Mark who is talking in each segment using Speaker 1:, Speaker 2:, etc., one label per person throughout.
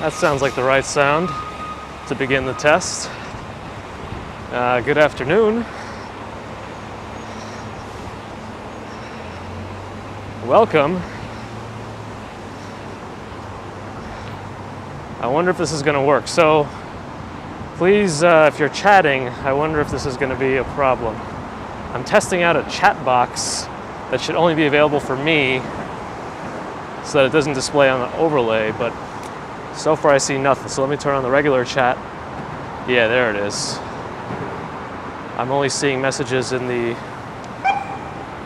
Speaker 1: That sounds like the right sound to begin the test. Good afternoon. Welcome. I wonder if this is going to work. So please, if you're chatting, I wonder if this is going to be a problem. I'm testing out a chat box that should only be available for me so that it doesn't display on the overlay, but so far I see nothing. So let me turn on the regular chat. Yeah, there it is. I'm only seeing messages in the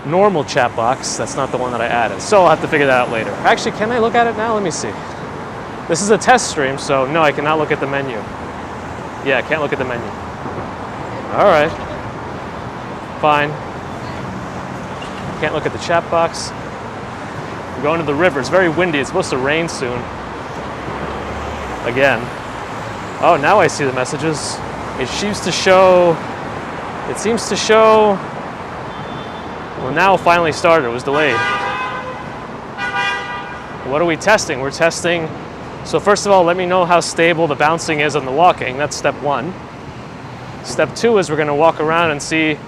Speaker 1: normal chat box. That's not the one that I added. So I'll have to figure that out later. Actually, can I look at it now? Let me see. This is a test stream, so no, I cannot look at the menu. Yeah, I can't look at the menu. All right. Fine. Can't look at the chat box. We're going to the river. It's very windy. It's supposed to rain soon. Again. Oh, now I see the messages. It seems to show. Well, now it finally started. It was delayed. What are we testing? We're testing. So first of all, let me know how stable the bouncing is on the walking. That's step one. Step two is we're going to walk around and see.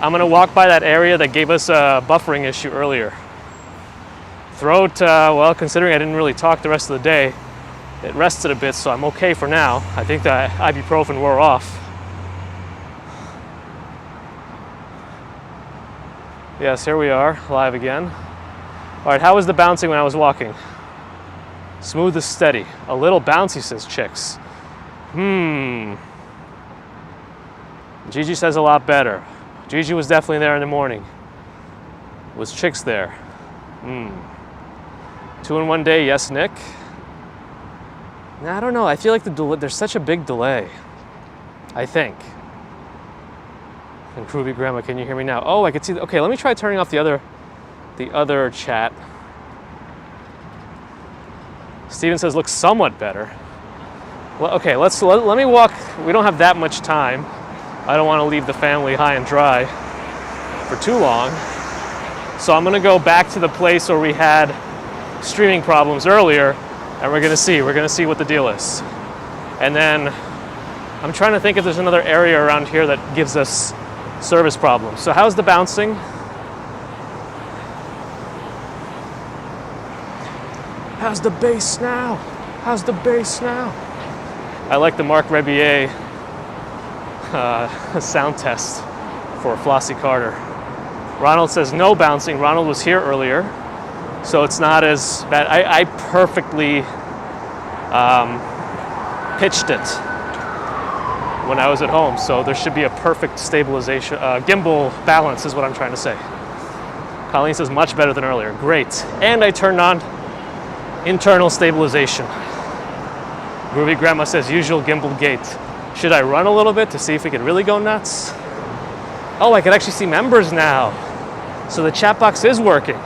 Speaker 1: I'm going to walk by that area that gave us a buffering issue earlier. Throat, well, considering I didn't really talk the rest of the day, it rested a bit, so I'm okay for now. I think that ibuprofen wore off. Yes, here we are, live again. All right, how was the bouncing when I was walking? Smooth as steady. A little bouncy, says Chicks. Gigi says a lot better. Gigi was definitely there in the morning. Was Chicks there? 2 in 1 day, yes, Nick? I don't know, I feel like there's such a big delay. I think. And Groovy Grandma, can you hear me now? Oh, I can see, okay, let me try turning off the other chat. Steven says looks somewhat better. Well, okay, let me walk. We don't have that much time. I don't want to leave the family high and dry for too long. So I'm gonna go back to the place where we had streaming problems earlier, and we're gonna see what the deal is. And then I'm trying to think if there's another area around here that gives us service problems. So how's the bouncing? How's the bass now? How's the bass now? I like the Mark Rebier sound test for Flossie Carter. Ronald says no bouncing. Ronald was here earlier, so it's not as bad. I perfectly pitched it when I was at home, so there should be a perfect stabilization, gimbal balance is what I'm trying to say. Colleen says much better than earlier. Great. And I turned on internal stabilization. Groovy Grandma says usual gimbal gate. Should I run a little bit to see if we can really go nuts? Oh, I can actually see members now. So the chat box is working.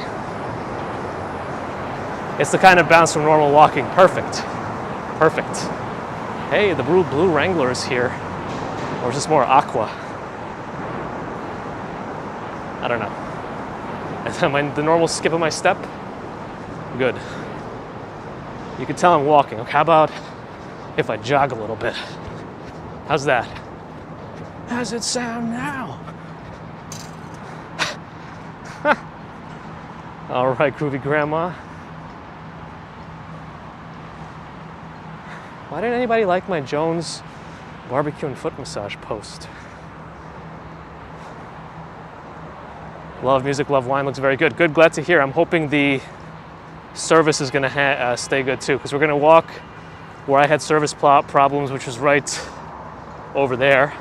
Speaker 1: It's the kind of bounce from normal walking. Perfect. Perfect. Hey, the blue Wrangler is here. Or is this more aqua? I don't know. Am I the normal skip of my step? Good. You can tell I'm walking. Okay, how about if I jog a little bit? How's that? How's it sound now? All right, Groovy Grandma. Why didn't anybody like my Jones barbecue and foot massage post? Love music, love wine, looks very good. Good, glad to hear. I'm hoping the service is gonna stay good too, because we're gonna walk where I had service problems, which was right over there.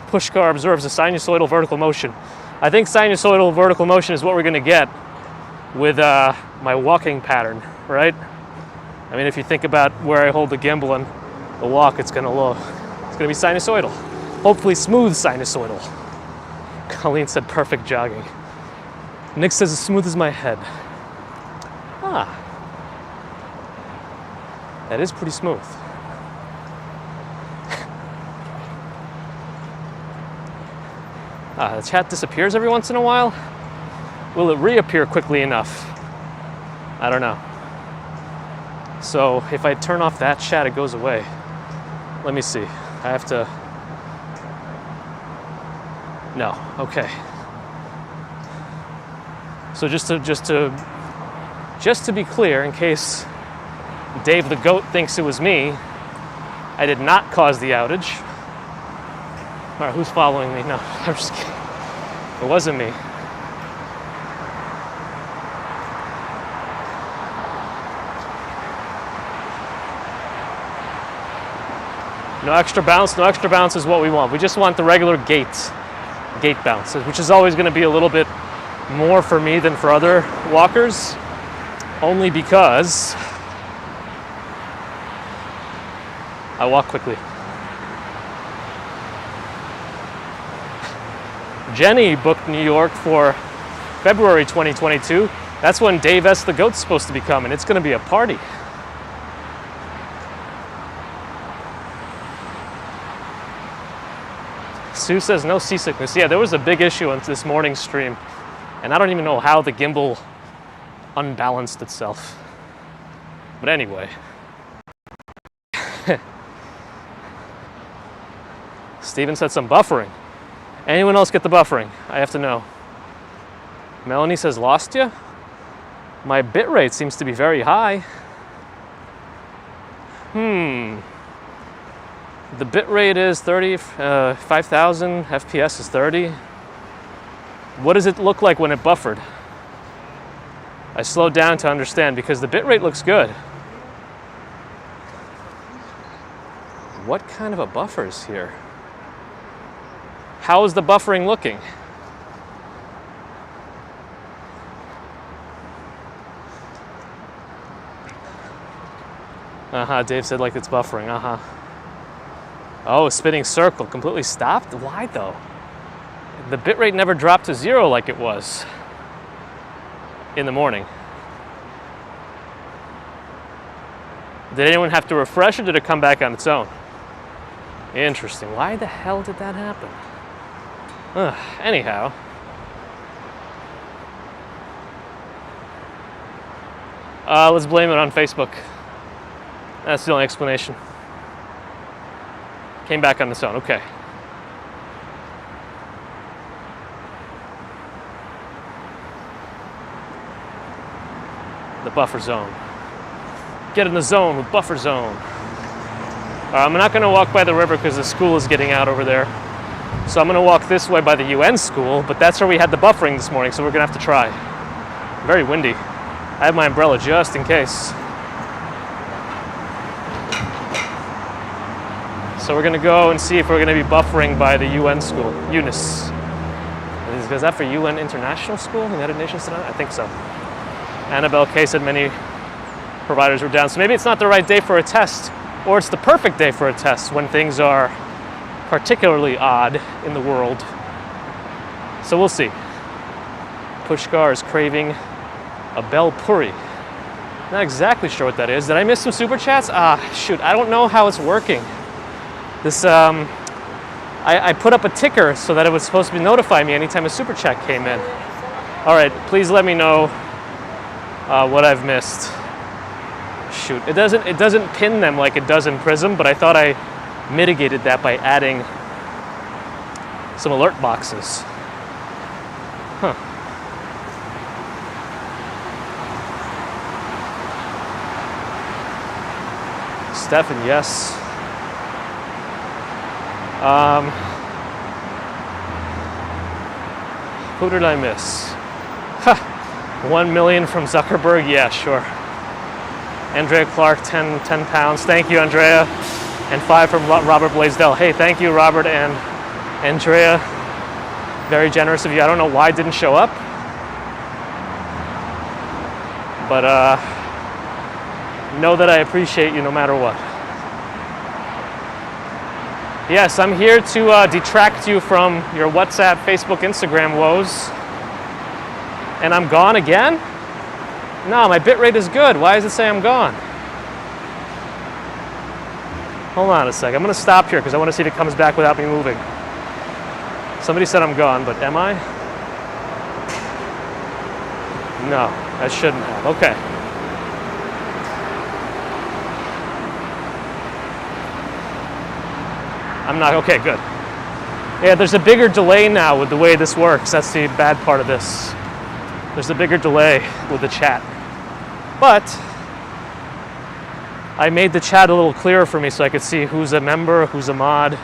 Speaker 1: Pushkar observes a sinusoidal vertical motion. I think sinusoidal vertical motion is what we're gonna get with my walking pattern, right? I mean, if you think about where I hold the gimbal and the walk, it's gonna be sinusoidal. Hopefully smooth sinusoidal. Colleen said perfect jogging. Nick says as smooth as my head. Ah. That is pretty smooth. The chat disappears every once in a while. Will it reappear quickly enough? I don't know. So if I turn off that chat, it goes away. Let me see. I have to. No. Okay. So just to be clear, in case Dave the Goat thinks it was me, I did not cause the outage. All right, who's following me? No, I'm just kidding. It wasn't me. No extra bounce. No extra bounce is what we want. We just want the regular gate bounces, which is always going to be a little bit more for me than for other walkers, only because I walk quickly. Jenny booked New York for February 2022. That's when Dave S. the Goat's supposed to be coming. It's going to be a party. Sue says no seasickness. Yeah, there was a big issue on this morning's stream, and I don't even know how the gimbal unbalanced itself. But anyway. Steven said some buffering. Anyone else get the buffering? I have to know. Melanie says, lost you? My bit rate seems to be very high. The bit rate is 5,000, FPS is 30. What does it look like when it buffered? I slowed down to understand because the bit rate looks good. What kind of a buffer is here? How is the buffering looking? Dave said like it's buffering, Oh, spinning circle, completely stopped? Why though? The bitrate never dropped to 0 like it was in the morning. Did anyone have to refresh, or did it come back on its own? Interesting. Why the hell did that happen? Anyhow. Let's blame it on Facebook. That's the only explanation. Came back on its own, okay. The buffer zone. Get in the zone with buffer zone. I'm not gonna walk by the river because the school is getting out over there. So I'm gonna walk this way by the UN school, but that's where we had the buffering this morning, so we're gonna have to try. Very windy. I have my umbrella just in case. So we're gonna go and see if we're gonna be buffering by the UN school, UNIS. Is that for UN International School, United Nations tonight? I think so. Annabelle K said many providers were down. So maybe it's not the right day for a test, or it's the perfect day for a test when things are particularly odd in the world. So we'll see. Pushkar is craving a bel puri. Not exactly sure what that is. Did I miss some super chats? Shoot, I don't know how it's working. This, I put up a ticker so that it was supposed to notify me anytime a super chat came in. All right, please let me know what I've missed. Shoot, it doesn't pin them like it does in Prism, but I thought I mitigated that by adding some alert boxes. Stefan, yes. Who did I miss? 1 million from Zuckerberg? Yeah, sure. Andrea Clark, 10 pounds. Thank you, Andrea. And 5 from Robert Blaisdell. Hey, thank you, Robert and Andrea. Very generous of you. I don't know why it didn't show up. But know that I appreciate you no matter what. Yes, I'm here to detract you from your WhatsApp, Facebook, Instagram woes. And I'm gone again? No, my bitrate is good. Why does it say I'm gone? Hold on a sec. I'm going to stop here because I want to see if it comes back without me moving. Somebody said I'm gone, but am I? No, I shouldn't have. Okay. I'm not, okay, good. Yeah, there's a bigger delay now with the way this works. That's the bad part of this. There's a bigger delay with the chat. But I made the chat a little clearer for me so I could see who's a member, who's a mod.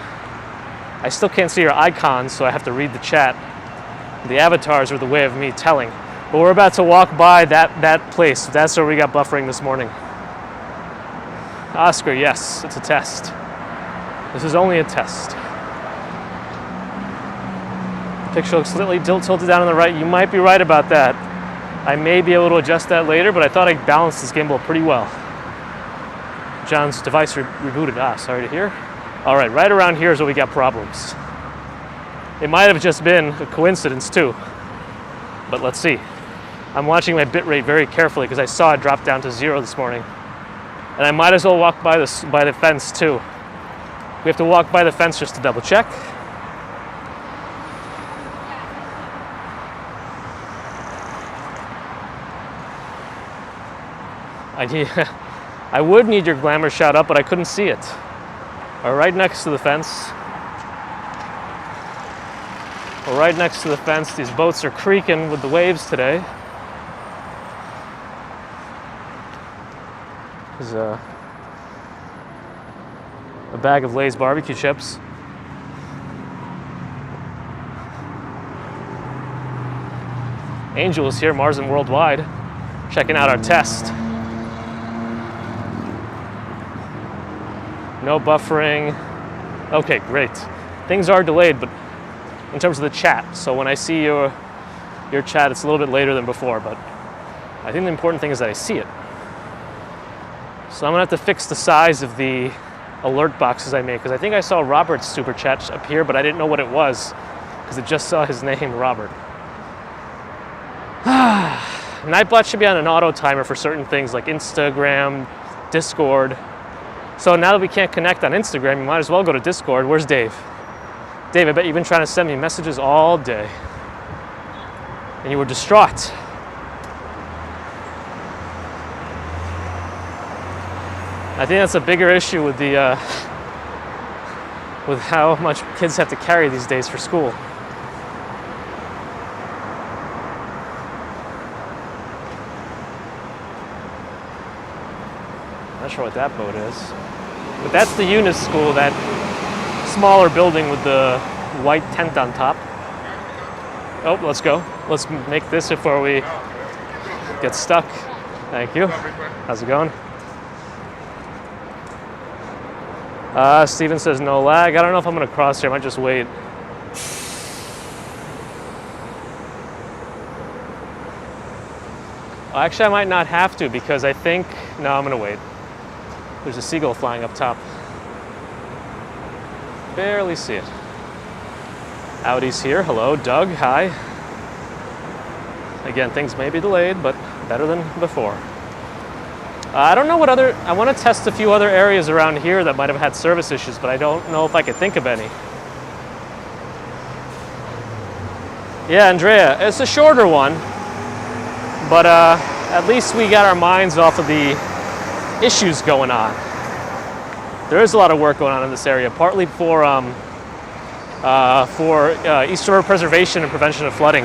Speaker 1: I still can't see your icons, so I have to read the chat. The avatars are the way of me telling. But we're about to walk by that place. That's where we got buffering this morning. Oscar, yes, it's a test. This is only a test. Picture looks slightly tilted down on the right. You might be right about that. I may be able to adjust that later, but I thought I balanced this gimbal pretty well. John's device rebooted. Sorry to hear. All right, right around here is where we got problems. It might have just been a coincidence too, but let's see. I'm watching my bitrate very carefully because I saw it drop down to 0 this morning. And I might as well walk by the fence too. We have to walk by the fence just to double check. I would need your glamour shot up, but I couldn't see it. We're right next to the fence. We're right next to the fence. These boats are creaking with the waves today. There's a bag of Lay's barbecue chips. Angel is here, Mars and Worldwide, checking out our test. No buffering. Okay, great. Things are delayed, but in terms of the chat. So when I see your chat, it's a little bit later than before, but I think the important thing is that I see it. So I'm gonna have to fix the size of the alert boxes I made, because I think I saw Robert's super chat appear, but I didn't know what it was, because it just saw his name, Robert. Nightbot should be on an auto timer for certain things like Instagram, Discord. So now that we can't connect on Instagram, you might as well go to Discord. Where's Dave? Dave, I bet you've been trying to send me messages all day. And you were distraught. I think that's a bigger issue with with how much kids have to carry these days for school. Not sure what that boat is. But that's the Eunice School, that smaller building with the white tent on top. Oh, let's go. Let's make this before we get stuck. Thank you. How's it going? Steven says no lag. I don't know if I'm going to cross here. I might just wait. Well, actually, I might not have to, because I think... No, I'm going to wait. There's a seagull flying up top. Barely see it. Audi's here. Hello, Doug. Hi. Again, things may be delayed, but better than before. I don't know what other... I want to test a few other areas around here that might have had service issues, but I don't know if I could think of any. Yeah, Andrea, it's a shorter one, but at least we got our minds off of the issues going on. There is a lot of work going on in this area, partly for East River preservation and prevention of flooding.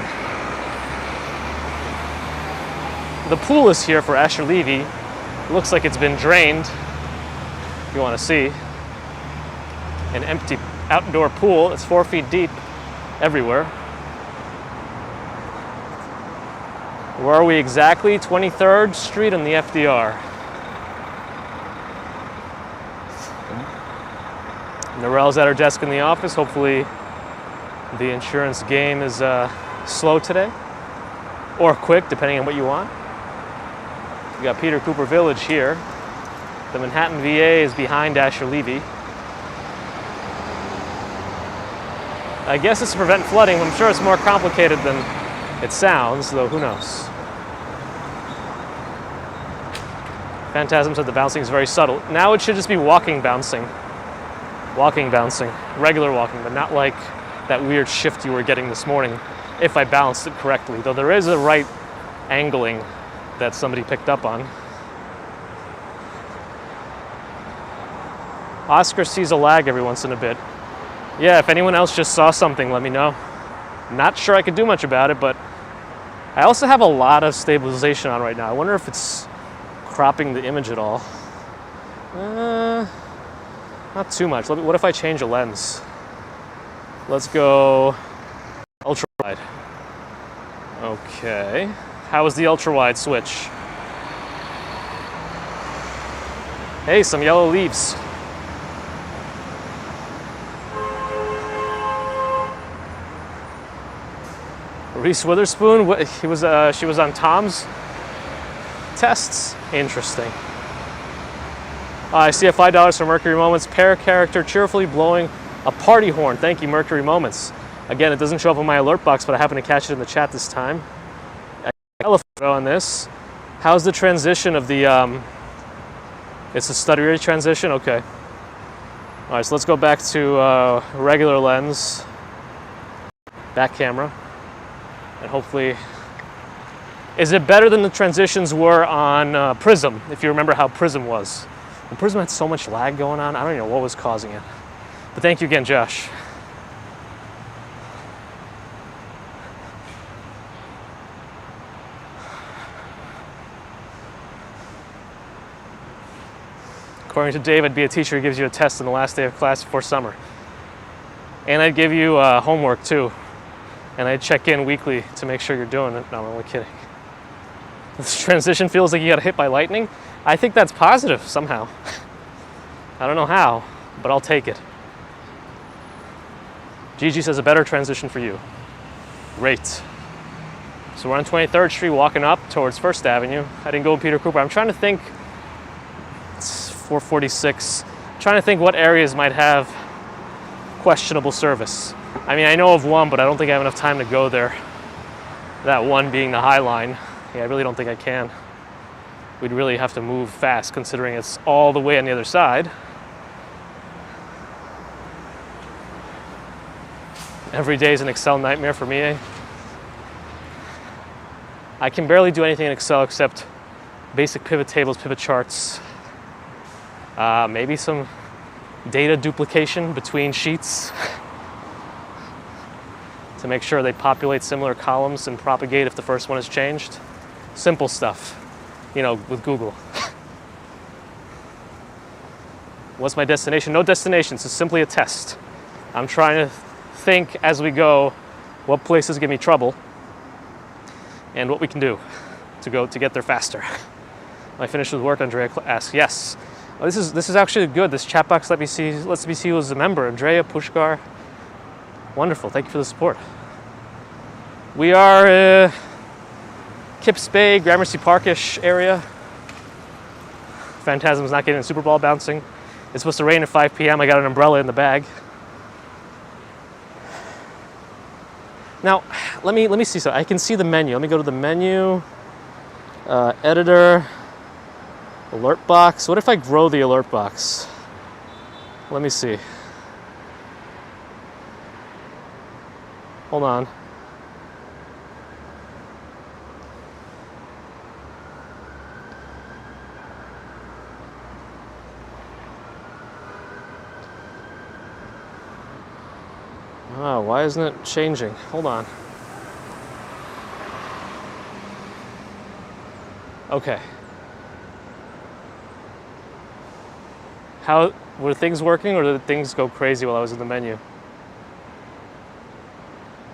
Speaker 1: The pool is here for Asher Levy. It looks like it's been drained, if you want to see. An empty outdoor pool. It's 4 feet deep everywhere. Where are we exactly? 23rd Street on the FDR. Narelle's at her desk in the office. Hopefully the insurance game is slow today, or quick, depending on what you want. We got Peter Cooper Village here. The Manhattan VA is behind Asher Levy. I guess it's to prevent flooding. I'm sure it's more complicated than it sounds, though who knows. Phantasm said the bouncing is very subtle. Now it should just be walking bouncing. Walking bouncing. Regular walking, but not like that weird shift you were getting this morning, if I balanced it correctly. Though there is a right angling that somebody picked up on. Oscar sees a lag every once in a bit. Yeah, if anyone else just saw something, let me know. Not sure I could do much about it, but I also have a lot of stabilization on right now. I wonder if it's cropping the image at all. Not too much. What if I change a lens? Let's go ultra wide. Okay. How is the ultra wide switch? Hey, some yellow leaves. Reese Witherspoon, she was on Tom's tests. Interesting. I see a $5 for Mercury Moments. Pair character cheerfully blowing a party horn. Thank you, Mercury Moments. Again, it doesn't show up on my alert box, but I happen to catch it in the chat this time. I got a photo on this. How's the transition of the? It's a study rate transition. Okay. All right, so let's go back to regular lens, back camera. And hopefully, is it better than the transitions were on Prism, if you remember how Prism was? And Prism had so much lag going on, I don't even know what was causing it. But thank you again, Josh. According to Dave, I'd be a teacher who gives you a test on the last day of class before summer. And I'd give you homework too. And I check in weekly to make sure you're doing it. No, I'm only kidding. This transition feels like you got hit by lightning. I think that's positive somehow. I don't know how, but I'll take it. Gigi says a better transition for you. Great. So we're on 23rd Street walking up towards 1st Avenue. I didn't go with Peter Cooper. I'm trying to think, it's 446. I'm trying to think what areas might have questionable service. I mean, I know of one, but I don't think I have enough time to go there. That one being the High Line. Yeah, I really don't think I can. We'd really have to move fast considering it's all the way on the other side. Every day is an Excel nightmare for me, eh? I can barely do anything in Excel except basic pivot tables, pivot charts. Maybe some data duplication between sheets. To make sure they populate similar columns and propagate if the first one is changed. Simple stuff, you know, with Google. What's my destination? No destination, it's simply a test. I'm trying to think as we go what places give me trouble and what we can do to get there faster. I finished with work, Andrea asks. Yes. Oh, this is actually good. This chat box lets me see who's a member. Andrea, Pushkar. Wonderful. Thank you for the support. We are Kips Bay, Gramercy Parkish area. Phantasm's not getting a Super Bowl bouncing. It's supposed to rain at 5 p.m. I got an umbrella in the bag. Now, let me see. So I can see the menu. Let me go to the menu, editor, alert box. What if I grow the alert box? Let me see. Hold on. Oh, why isn't it changing? Hold on. Okay. How were things working, or did things go crazy while I was in the menu?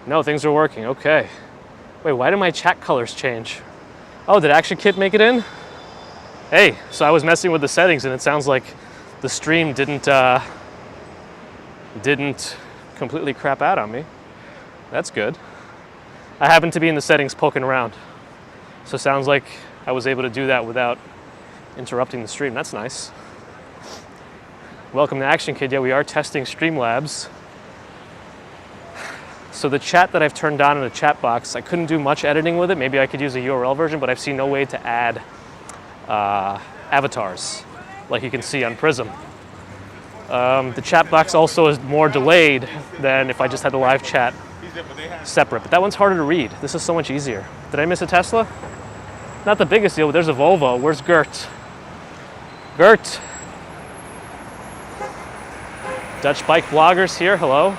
Speaker 1: No, things are working. Okay. Wait, why did my chat colors change? Oh, did ActionKit make it in? Hey, so I was messing with the settings, and it sounds like the stream didn't completely crap out on me. That's good. I happened to be in the settings poking around, so it sounds like I was able to do that without interrupting the stream. That's nice. Welcome to ActionKit. Yeah, we are testing Streamlabs. So the chat that I've turned on in the chat box, I couldn't do much editing with it. Maybe I could use a URL version, but I've seen no way to add avatars, like you can see on Prism. The chat box also is more delayed than if I just had the live chat separate, but that one's harder to read. This is so much easier. Did I miss a Tesla? Not the biggest deal, but there's a Volvo. Where's Gert? Gert? Dutch bike bloggers here, hello.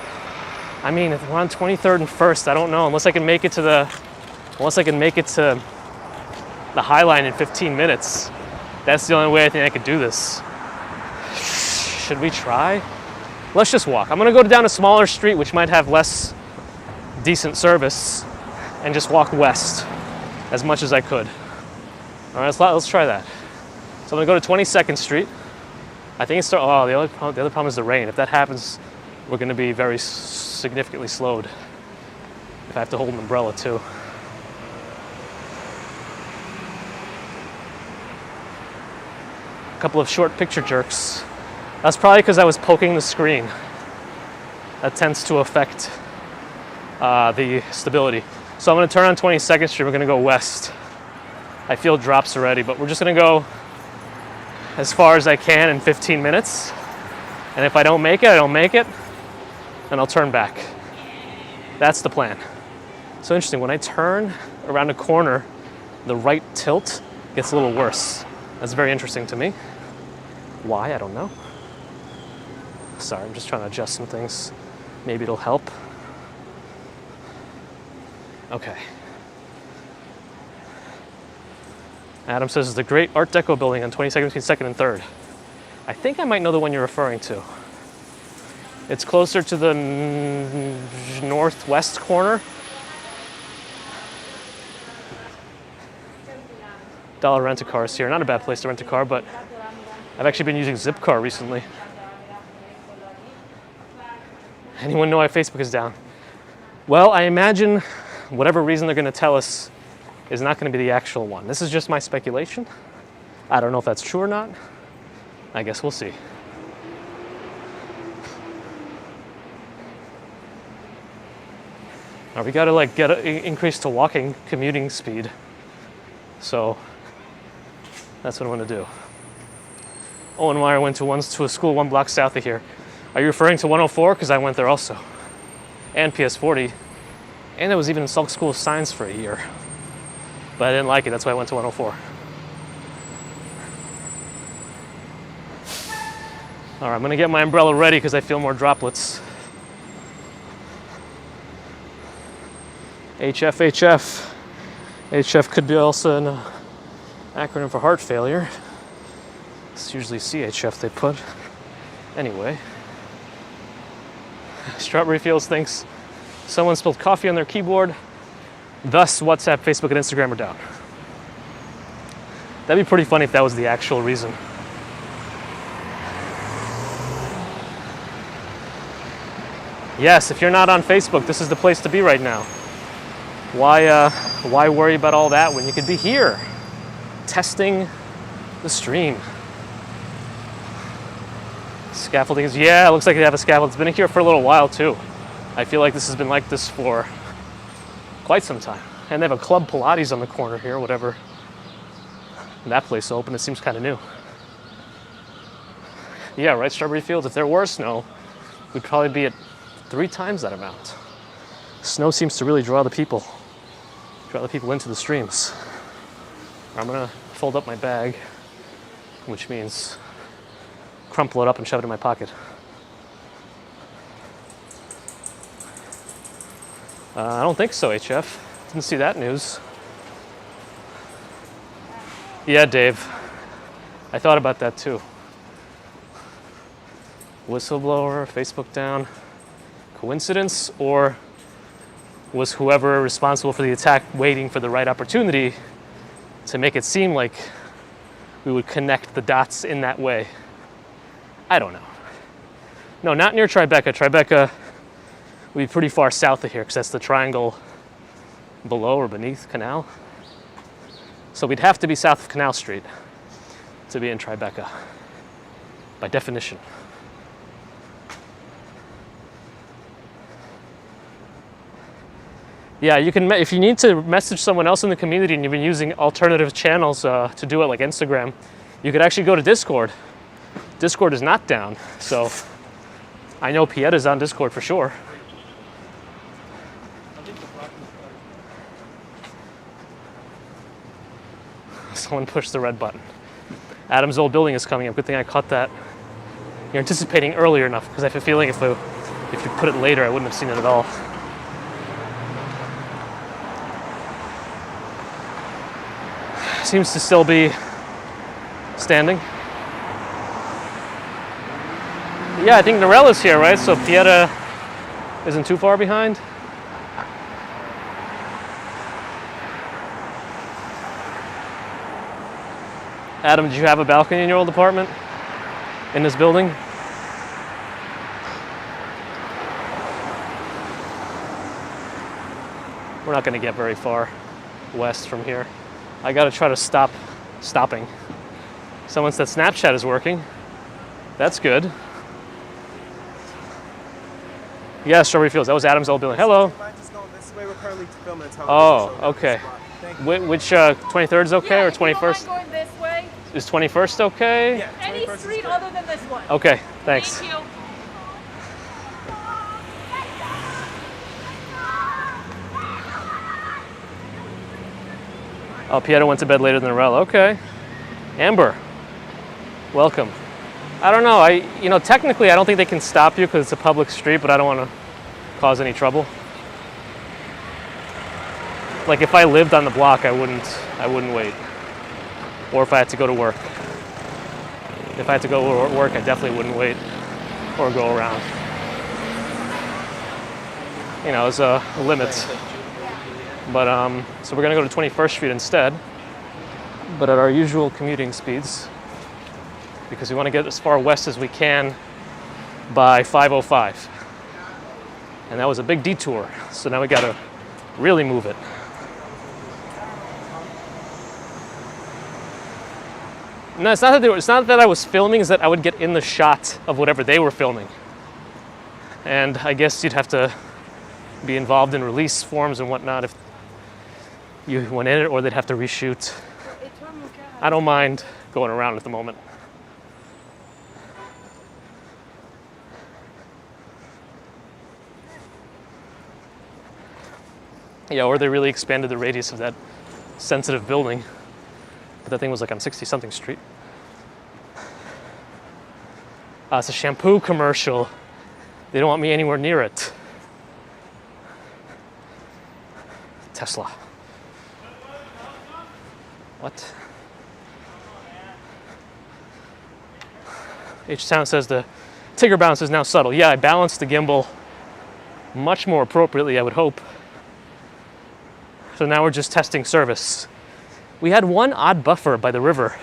Speaker 1: I mean, if we're on 23rd and 1st, I don't know, unless I can make it to the High Line in 15 minutes. That's the only way I think I could do this. Should we try? Let's just walk. I'm gonna go down a smaller street which might have less decent service and just walk west as much as I could. All right, let's try that. So I'm gonna go to 22nd Street. I think it's the other problem is the rain. If that happens, we're gonna be very significantly slowed. If I have to hold an umbrella too. A couple of short picture jerks. That's probably because I was poking the screen. That tends to affect the stability. So I'm gonna turn on 22nd Street, we're gonna go west. I feel drops already, but we're just gonna go as far as I can in 15 minutes. And if I don't make it, I don't make it, and I'll turn back. That's the plan. So interesting, when I turn around a corner, the right tilt gets a little worse. That's very interesting to me. Why, I don't know. Sorry, I'm just trying to adjust some things. Maybe it'll help. Okay. Adam says it's the great Art Deco building on 22nd between 2nd and 3rd. I think I might know the one you're referring to. It's closer to the northwest corner. Dollar Rent-A-Cars here. Not a bad place to rent a car, but I've actually been using Zipcar recently. Anyone know why Facebook is down? Well, I imagine whatever reason they're going to tell us is not going to be the actual one. This is just my speculation. I don't know if that's true or not. I guess we'll see. Now we got to like increase to walking commuting speed. So that's what I'm going to do. Owen Meyer went to a school 1 block south of here. Are you referring to 104? Because I went there also. And PS40. And I was even in Salk School of Science for a year. But I didn't like it, that's why I went to 104. All right, I'm gonna get my umbrella ready because I feel more droplets. HF. HF could be also an acronym for heart failure. It's usually CHF they put. Anyway. Strawberry Fields thinks someone spilled coffee on their keyboard, thus WhatsApp, Facebook, and Instagram are down. That'd be pretty funny if that was the actual reason. Yes, if you're not on Facebook, this is the place to be right now. Why worry about all that when you could be here, testing the stream? Scaffolding is, yeah, it looks like they have a scaffold. It's been here for a little while too. I feel like this has been like this for quite some time. And they have a Club Pilates on the corner here, whatever that place open. It seems kind of new. Yeah, right, Strawberry Fields. If there were snow, we'd probably be at 3 times that amount. Snow seems to really draw the people into the streams. I'm gonna fold up my bag, which means crumple it up and shove it in my pocket. I don't think so, HF. Didn't see that news. Yeah, Dave. I thought about that too. Whistleblower, Facebook down. Coincidence, or was whoever responsible for the attack waiting for the right opportunity to make it seem like we would connect the dots in that way? I don't know. No, not near Tribeca. Tribeca would be pretty far south of here because that's the triangle below or beneath Canal. So we'd have to be south of Canal Street to be in Tribeca, by definition. Yeah, you can, if you need to message someone else in the community and you've been using alternative channels to do it, like Instagram, you could actually go to Discord. Discord is not down, so I know Pietta's on Discord for sure. Someone pushed the red button. Adam's old building is coming up. Good thing I caught that you're anticipating earlier enough, because I have a feeling if you put it later, I wouldn't have seen it at all. Seems to still be standing. Yeah, I think Norella's here, right? So Pieta isn't too far behind. Adam, did you have a balcony in your old apartment? In this building? We're not going to get very far west from here. I got to try to stopping. Someone said Snapchat is working. That's good. Yeah, Strawberry Fields. That was Adam's old building. Hello.
Speaker 2: Just going this way. We're currently filming a television
Speaker 1: show. Okay. Which 23rd is okay, or 21st?
Speaker 3: Going this way.
Speaker 1: Is 21st okay?
Speaker 2: Yeah.
Speaker 3: Any street other than this one.
Speaker 1: Okay. Thanks.
Speaker 3: Thank you.
Speaker 1: Oh, Pieta went to bed later than Norella. Okay. Amber, welcome. I don't know. Technically, I don't think they can stop you because it's a public street, but I don't want to cause any trouble. Like if I lived on the block, I wouldn't wait. Or if I had to go to work. If I had to go to work, I definitely wouldn't wait or go around. It's a limit. But so we're gonna go to 21st Street instead, but at our usual commuting speeds, because we want to get as far west as we can by 5:05. And that was a big detour, so now we gotta really move it. No, it's not that I was filming, it's that I would get in the shot of whatever they were filming. And I guess you'd have to be involved in release forms and whatnot if you went in it, or they'd have to reshoot. I don't mind going around at the moment. Yeah, or they really expanded the radius of that sensitive building. But that thing was like on 60-something Street. It's a shampoo commercial. They don't want me anywhere near it. Tesla. What? H-Town says the Tigger bounce is now subtle. Yeah, I balanced the gimbal much more appropriately, I would hope. So now we're just testing service. We had one odd buffer by the river,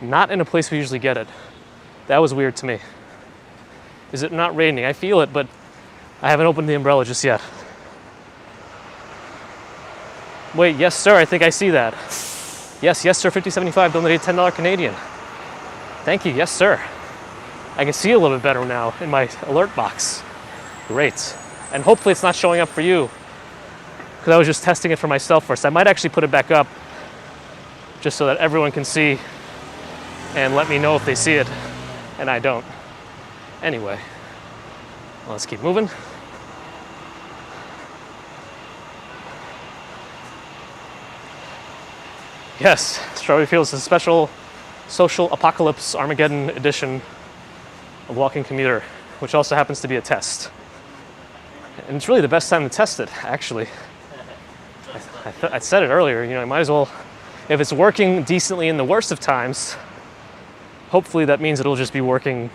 Speaker 1: not in a place we usually get it. That was weird to me. Is it not raining? I feel it, but I haven't opened the umbrella just yet. Wait, yes sir, I think I see that. Yes sir, 5075 donated $10 Canadian. Thank you, yes sir. I can see a little bit better now in my alert box. Great. And hopefully it's not showing up for you, because I was just testing it for myself first. I might actually put it back up just so that everyone can see and let me know if they see it and I don't. Anyway, let's keep moving. Yes, Strawberry Fields is a special social apocalypse Armageddon edition of Walking Commuter, which also happens to be a test. And it's really the best time to test it, actually. I said it earlier, I might as well, if it's working decently in the worst of times, hopefully that means it'll just be working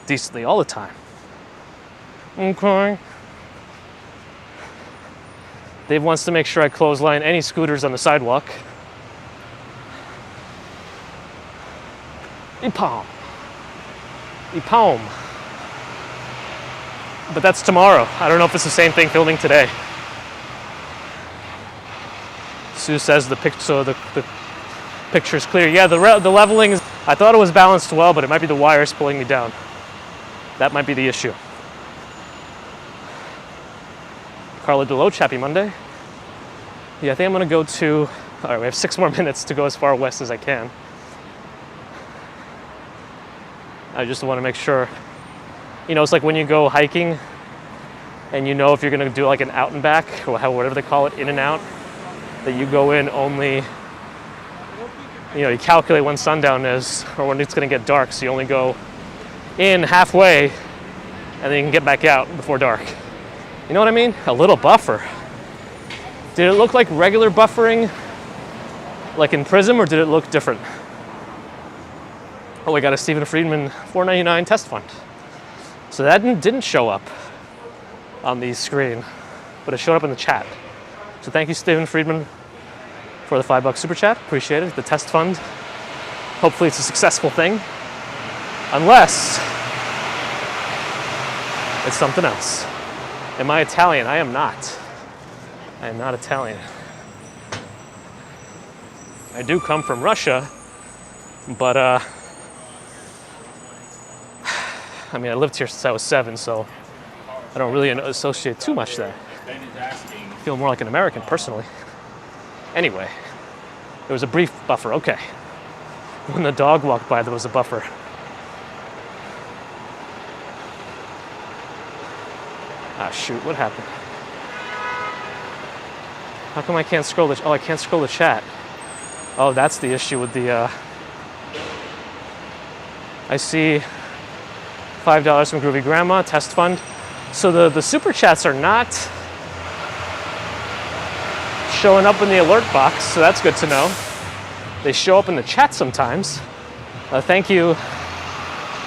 Speaker 1: decently all the time. Okay. Dave wants to make sure I clothesline any scooters on the sidewalk. Ipalm. But that's tomorrow. I don't know if it's the same thing filming today. Sue says the picture's clear. Yeah, the leveling is, I thought it was balanced well, but it might be the wires pulling me down. That might be the issue. Carla Deloach, happy Monday. Yeah, I think I'm gonna go to, all right, we have 6 more minutes to go as far west as I can. I just want to make sure, it's like when you go hiking and if you're going to do like an out and back, or whatever they call it, in and out, that you go in only, you calculate when sundown is or when it's going to get dark, so you only go in halfway, and then you can get back out before dark. You know what I mean? A little buffer. Did it look like regular buffering, like in Prism, or did it look different? Oh, I got a Stephen Friedman $4.99 test fund. So that didn't show up on the screen, but it showed up in the chat. So thank you, Stephen Friedman, for the $5 super chat. Appreciate it. The test fund. Hopefully it's a successful thing. Unless it's something else. Am I Italian? I am not. I am not Italian. I do come from Russia, but I mean, I lived here since I was 7, so I don't really associate too much there. I feel more like an American, personally. Anyway, there was a brief buffer, okay. When the dog walked by, there was a buffer. Ah, shoot, what happened? How come I can't scroll the, oh, I can't scroll the chat. Oh, that's the issue with the, I see $5 from Groovy Grandma, test fund. So the super chats are not showing up in the alert box, so that's good to know. They show up in the chat sometimes. Thank you,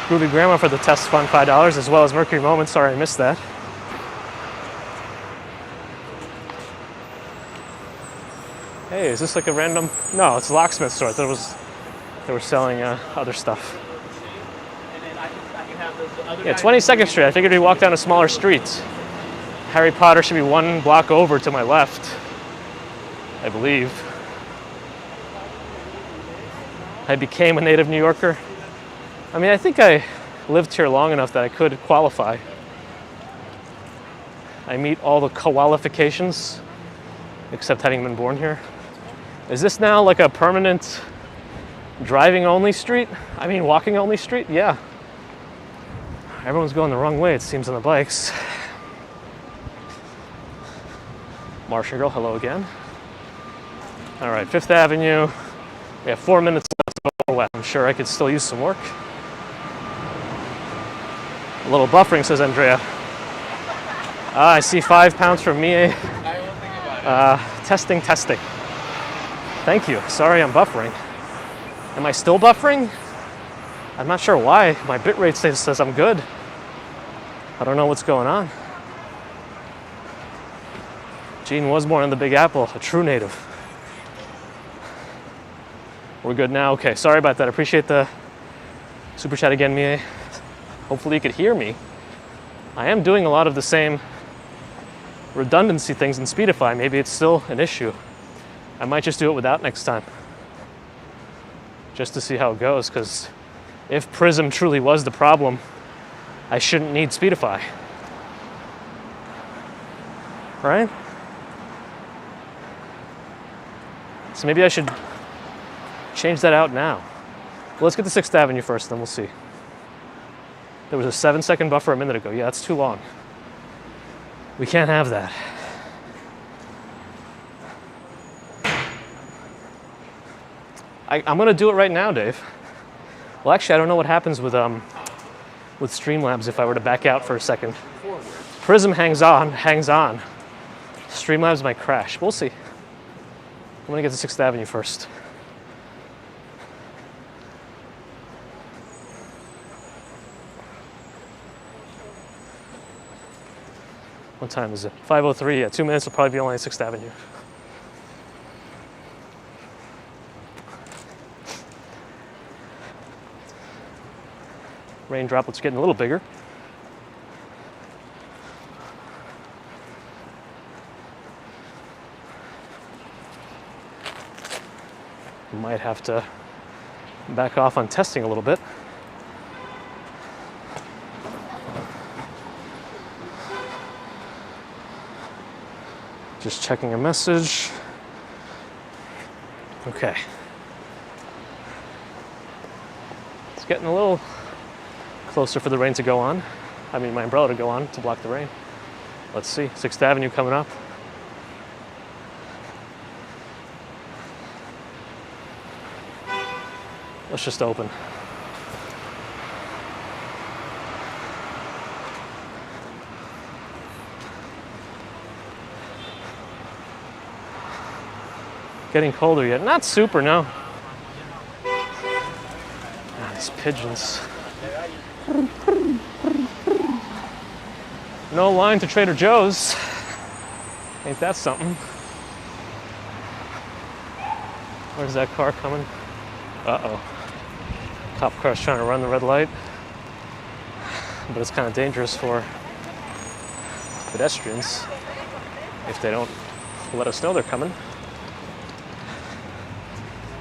Speaker 1: Groovy Grandma, for the test fund, $5, as well as Mercury Moment. Sorry I missed that. Hey, is this like a random? No, it's a locksmith store. I thought they were selling other stuff. Yeah, 22nd Street. I figured we walk down a smaller street. Harry Potter should be 1 block over to my left, I believe. I became a native New Yorker. I mean, I think I lived here long enough that I could qualify. I meet all the qualifications, except having been born here. Is this now like a permanent driving only street? I mean, walking only street? Yeah. Everyone's going the wrong way, it seems, on the bikes. Martian Girl, hello again. All right, 5th Avenue. We have 4 minutes left to go west. I'm sure I could still use some work. A little buffering, says Andrea. I see 5 pounds from me.
Speaker 2: I won't think about it.
Speaker 1: Testing. Thank you. Sorry, I'm buffering. Am I still buffering? I'm not sure why. My bitrate says I'm good. I don't know what's going on. Gene was born in the Big Apple, a true native. We're good now. Okay, sorry about that. Appreciate the super chat again, Mie. Hopefully you could hear me. I am doing a lot of the same redundancy things in Speedify. Maybe it's still an issue. I might just do it without next time, just to see how it goes, because if Prism truly was the problem, I shouldn't need Speedify, right? So maybe I should change that out now. Well, let's get to 6th Avenue first, then we'll see. There was a 7-second buffer a minute ago. Yeah, that's too long. We can't have that. I'm gonna do it right now, Dave. Well, actually, I don't know what happens with Streamlabs if I were to back out for a second. Prism hangs on. Streamlabs might crash. We'll see. I'm gonna get to 6th Avenue first. What time is it? 5:03. Yeah, 2 minutes will probably be only at 6th Avenue. Rain droplets getting a little bigger. Might have to back off on testing a little bit. Just checking a message. Okay. It's getting a little closer for the rain to go on. I mean, my umbrella to go on to block the rain. Let's see. 6th Avenue coming up. Let's just open. getting colder yet. Not super, no. Ah, these pigeons. No line to Trader Joe's. Ain't that something? Where's that car coming? Uh-oh. Cop car's trying to run the red light. But it's kind of dangerous for pedestrians if they don't let us know they're coming.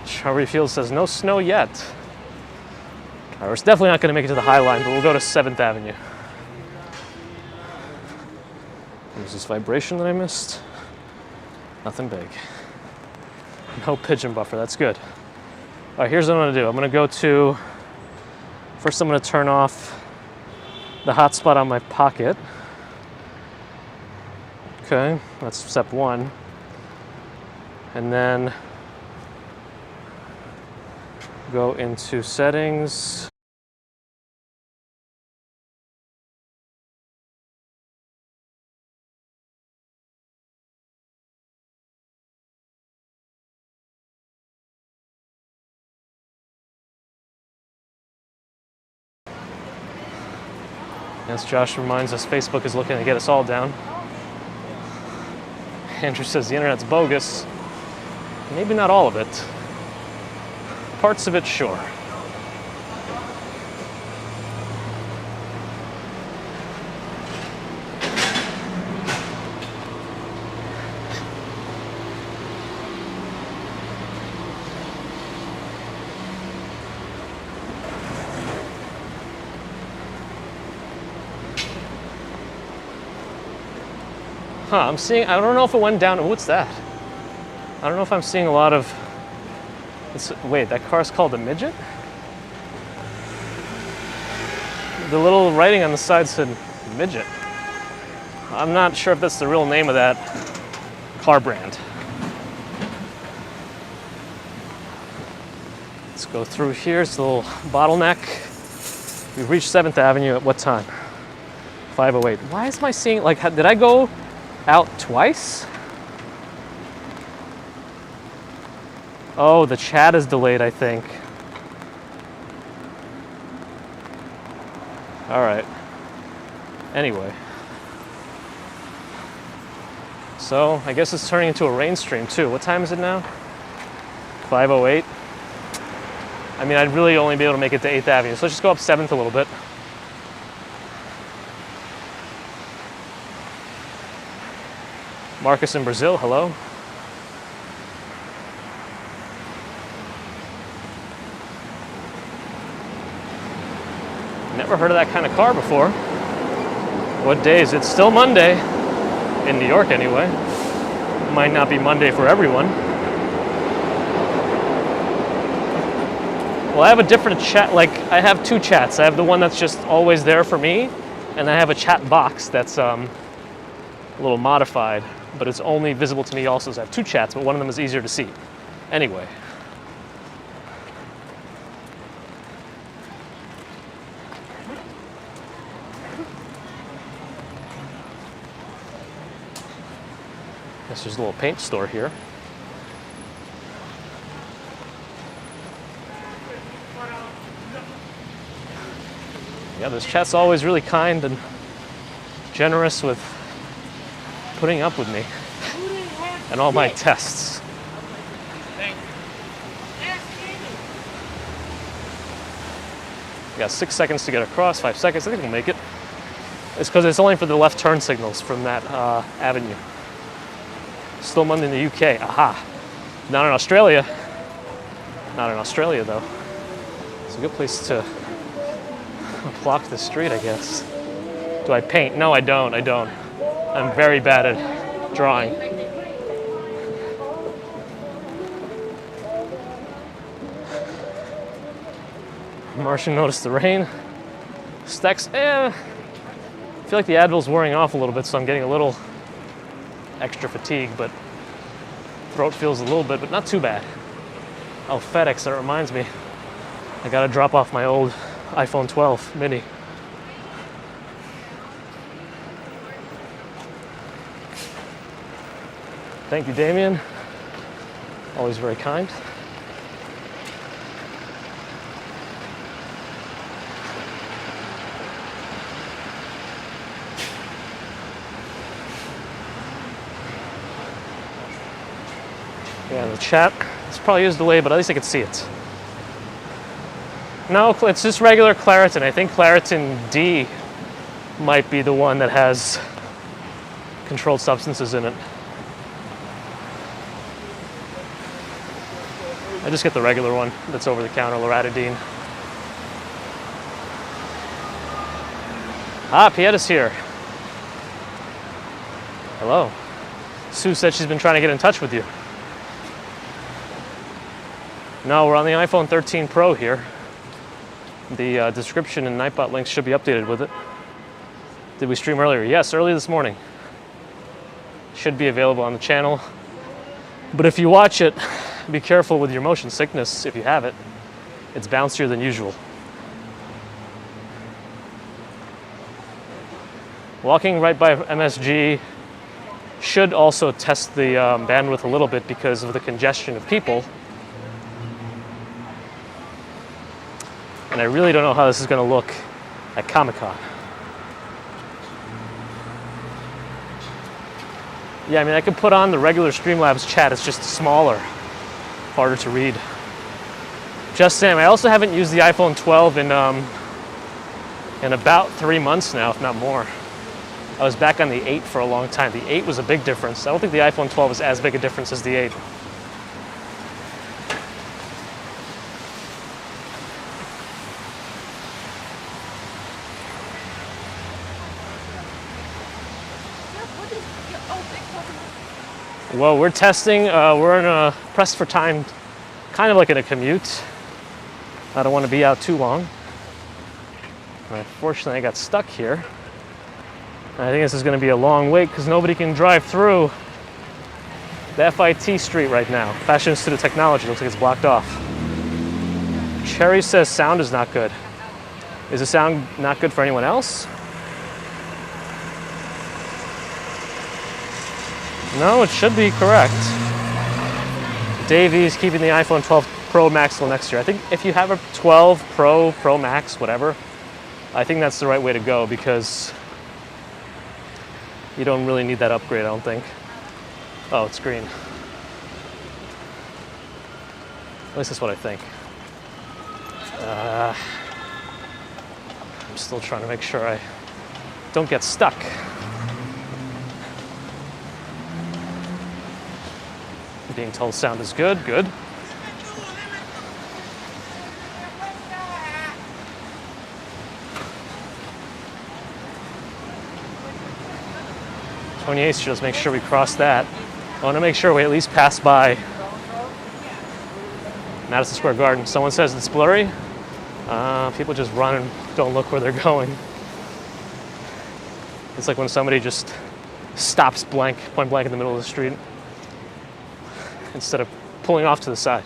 Speaker 1: Strawberry Field says no snow yet. All right, we're definitely not going to make it to the High Line, but we'll go to 7th Avenue. There's this vibration that I missed. Nothing big. No pigeon buffer, that's good. All right, here's what I'm going to do. I'm going to go to, first I'm going to turn off the hotspot on my pocket. Okay, that's step one. And then go into settings. As Josh reminds us, Facebook is looking to get us all down. Andrew says the internet's bogus. Maybe not all of it. Parts of it, sure. I'm seeing, I don't know if it went down. What's that? I don't know if I'm seeing a lot of, wait, that car's called a midget? The little writing on the side said midget. I'm not sure if that's the real name of that car brand. Let's go through here. It's a little bottleneck. We've reached 7th Avenue at what time? 5:08. Why is my seeing, like, did I go out twice? Oh, the chat is delayed, I think. All right. Anyway. So, I guess it's turning into a rain stream too. What time is it now? 5:08. I mean, I'd really only be able to make it to 8th Avenue. So let's just go up 7th a little bit. Marcus in Brazil, hello. Never heard of that kind of car before. What day is it? Still Monday. In New York anyway. Might not be Monday for everyone. Well, I have a different chat, like I have two chats. I have the one that's just always there for me, and I have a chat box that's a little modified, but it's only visible to me also. So I have two chats, but one of them is easier to see. Anyway. Guess there's a little paint store here. Yeah, this chat's always really kind and generous with putting up with me and all my tests. We got 6 seconds to get across, 5 seconds. I think we'll make it. It's because it's only for the left turn signals from that avenue. Still Monday in the UK. Aha. Not in Australia. Not in Australia, though. It's a good place to block the street, I guess. Do I paint? No, I don't. I'm very bad at drawing. Martian noticed the rain. Stacks, I feel like the Advil's wearing off a little bit, so I'm getting a little extra fatigue, but throat feels a little bit, but not too bad. Oh, FedEx, that reminds me. I gotta drop off my old iPhone 12 mini. Thank you, Damien. Always very kind. Yeah, the chat, it's probably is delayed, but at least I can see it. No, it's just regular Claritin. I think Claritin D might be the one that has controlled substances in it. I just get the regular one that's over the counter, loratadine. Ah, Pietta's here. Hello. Sue said she's been trying to get in touch with you. No, we're on the iPhone 13 Pro here. The description and Nightbot links should be updated with it. Did we stream earlier? Yes, early this morning. Should be available on the channel. But if you watch it, be careful with your motion sickness if you have it. It's bouncier than usual. Walking right by MSG should also test the bandwidth a little bit because of the congestion of people. And I really don't know how this is going to look at Comic-Con. Yeah, I mean, I could put on the regular Streamlabs chat. It's just smaller, harder to read. Just Sam, I also haven't used the iPhone 12 in about 3 months now, if not more. I was back on the 8 for a long time. The 8 was a big difference. I don't think the iPhone 12 is as big a difference as the 8. Well, we're testing, we're in a press for time, kind of like in a commute. I don't want to be out too long. Unfortunately, I got stuck here. I think this is going to be a long wait because nobody can drive through the FIT street right now. Fashion Institute of Technology looks like it's blocked off. Cherry says sound is not good. Is the sound not good for anyone else? No, it should be correct. Davey's keeping the iPhone 12 Pro Max till next year. I think if you have a 12 Pro, Pro Max, whatever, I think that's the right way to go because you don't really need that upgrade, I don't think. Oh, it's green. At least that's what I think. I'm still trying to make sure I don't get stuck. Being told sound is good, good. '28th, just make sure we cross that. I want to make sure we at least pass by Madison Square Garden. Someone says it's blurry. People just run and don't look where they're going. It's like when somebody just stops point blank in the middle of the street instead of pulling off to the side.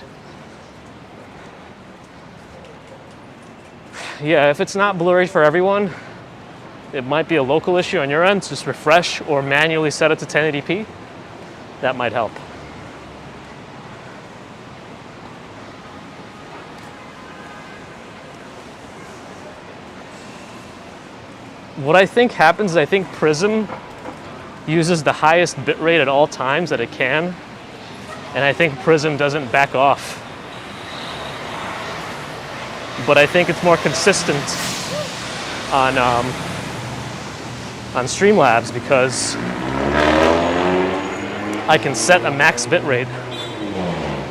Speaker 1: Yeah, if it's not blurry for everyone, it might be a local issue on your end. Just refresh or manually set it to 1080p. That might help. What I think happens is I think Prism uses the highest bitrate at all times that it can. And I think Prism doesn't back off. But I think it's more consistent on Streamlabs because I can set a max bitrate,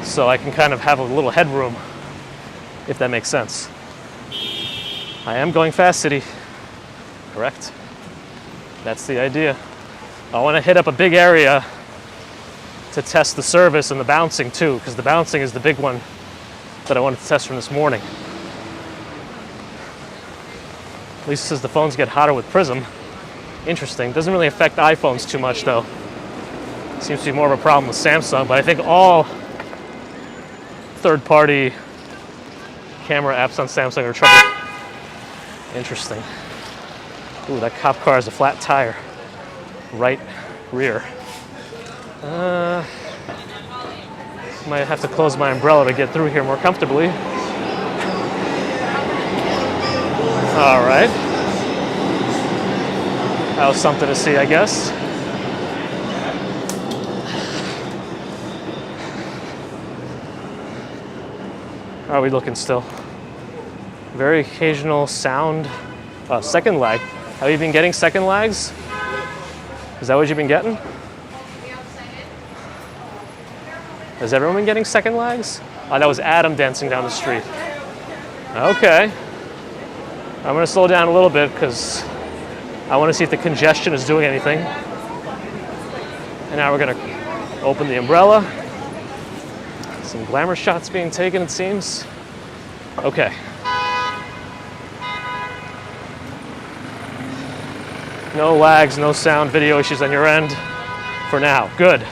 Speaker 1: so I can kind of have a little headroom, if that makes sense. I am going fast city, correct? That's the idea. I want to hit up a big area to test the service and the bouncing too, because the bouncing is the big one that I wanted to test from this morning. Lisa says the phones get hotter with Prism. Interesting. Doesn't really affect iPhones too much though. Seems to be more of a problem with Samsung, but I think all third-party camera apps on Samsung are trouble. Interesting. Ooh, that cop car has a flat tire. Right rear. Might have to close my umbrella to get through here more comfortably. All right. That was something to see, I guess. How are we looking still? Very occasional sound. Second lag. Have you been getting second lags? Is that what you've been getting? Has everyone been getting second lags? Oh, that was Adam dancing down the street. Okay. I'm gonna slow down a little bit because I want to see if the congestion is doing anything. And now we're gonna open the umbrella. Some glamour shots being taken, it seems. Okay. No lags, no sound, video issues on your end for now. Good.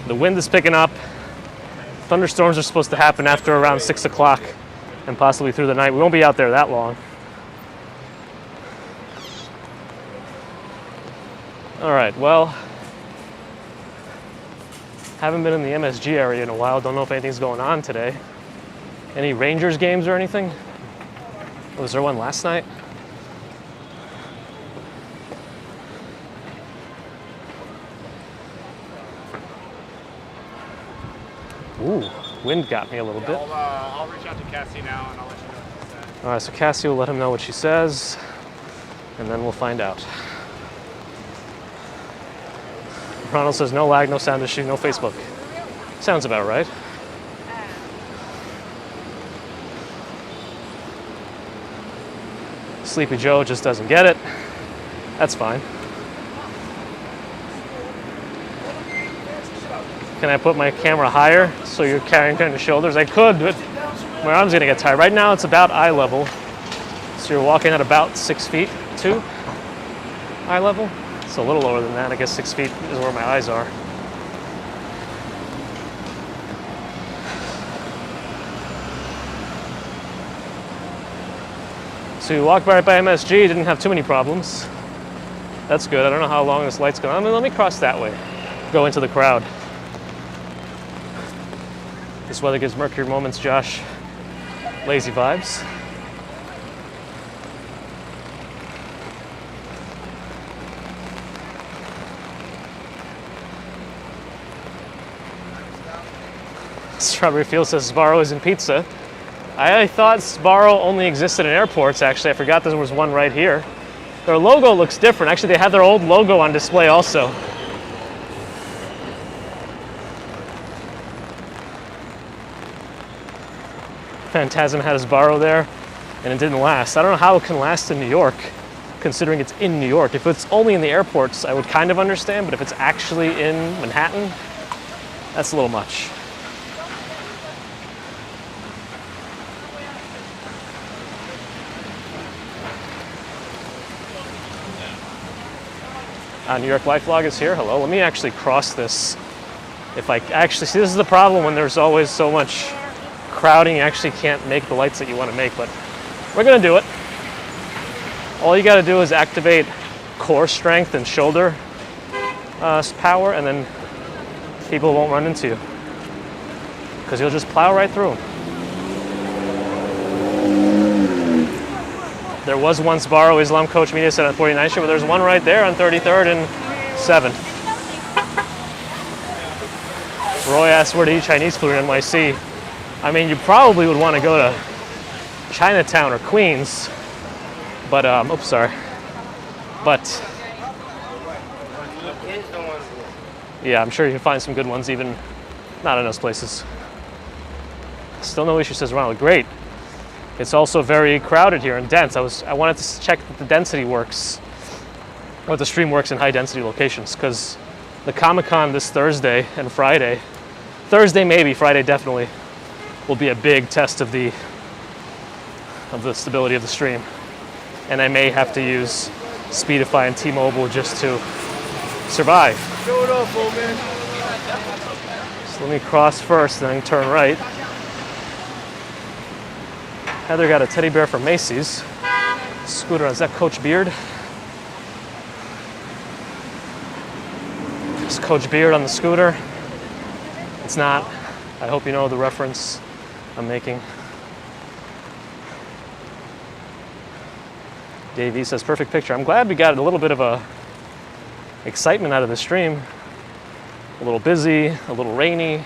Speaker 1: The wind is picking up. Thunderstorms are supposed to happen after around 6 o'clock and possibly through the night. We won't be out there that long. All right, well, haven't been in the MSG area in a while. Don't know if anything's going on today. Any Rangers games or anything? Was there one last night? Ooh, wind got me a little bit.
Speaker 2: I'll reach out to Cassie now and I'll let you know what she says.
Speaker 1: All right, so Cassie will let him know what she says, and then we'll find out. Ronald says no lag, no sound issue, no Facebook. Sounds about right. Sleepy Joe just doesn't get it. That's fine. Can I put my camera higher so you're carrying on your shoulders? I could, but my arm's gonna get tired. Right now it's about eye level. So you're walking at about 6 feet, 2 eye level. It's a little lower than that. I guess 6 feet is where my eyes are. So you walked right by MSG, didn't have too many problems. That's good. I don't know how long this light's going on. Let me cross that way. Go into the crowd. This weather gives Mercury Moments Josh lazy vibes. Strawberry Field says Sbarro isn't pizza. I thought Sbarro only existed in airports, actually. I forgot there was one right here. Their logo looks different. Actually, they have their old logo on display also. Phantasm had a Sbarro there, and it didn't last. I don't know how it can last in New York, considering it's in New York. If it's only in the airports, I would kind of understand, but if it's actually in Manhattan, that's a little much. New York Life Vlog is here. Hello. Let me actually cross this. If I actually see, this is the problem when there's always so much crowding, you actually can't make the lights that you want to make, but we're going to do it. All you got to do is activate core strength and shoulder power, and then people won't run into you because you'll just plow right through them. There was one Sbarro Islam Coach Media Center on 49th Street, but there's one right there on 33rd and 7th. Roy asked where to eat Chinese food in NYC. I mean, you probably would want to go to Chinatown or Queens, but, oops, sorry. But, yeah, I'm sure you can find some good ones, even not in those places. Still no issue, says Ronald. Great. It's also very crowded here and dense. I wanted to check that the density works, or the stream works in high density locations, because the Comic-Con this Thursday and Friday, Thursday maybe, Friday definitely, will be a big test of the stability of the stream. And I may have to use Speedify and T-Mobile just to survive.
Speaker 2: Show it off, old man.
Speaker 1: So let me cross first, then turn right. Heather got a teddy bear from Macy's. Scooter, is that Coach Beard? It's Coach Beard on the scooter. It's not. I hope you know the reference I'm making. Dave E says, perfect picture. I'm glad we got a little bit of a excitement out of the stream. A little busy, a little rainy.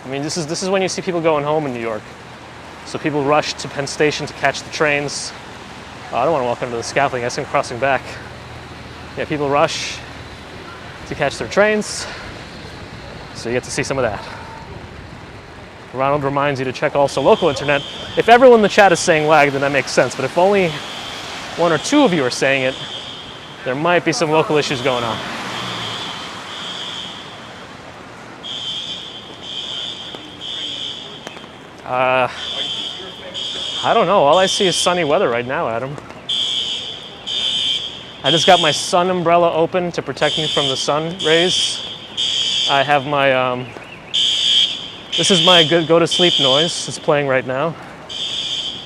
Speaker 1: I mean, this is when you see people going home in New York. So people rush to Penn Station to catch the trains. Oh, I don't want to walk under the scaffolding, I guess I'm crossing back. Yeah, people rush to catch their trains. So you get to see some of that. Ronald reminds you to check also local internet. If everyone in the chat is saying lag, then that makes sense. But if only one or two of you are saying it, there might be some local issues going on. I don't know. All I see is sunny weather right now, Adam. I just got my sun umbrella open to protect me from the sun rays. I have my, this is my good go to sleep noise. It's playing right now.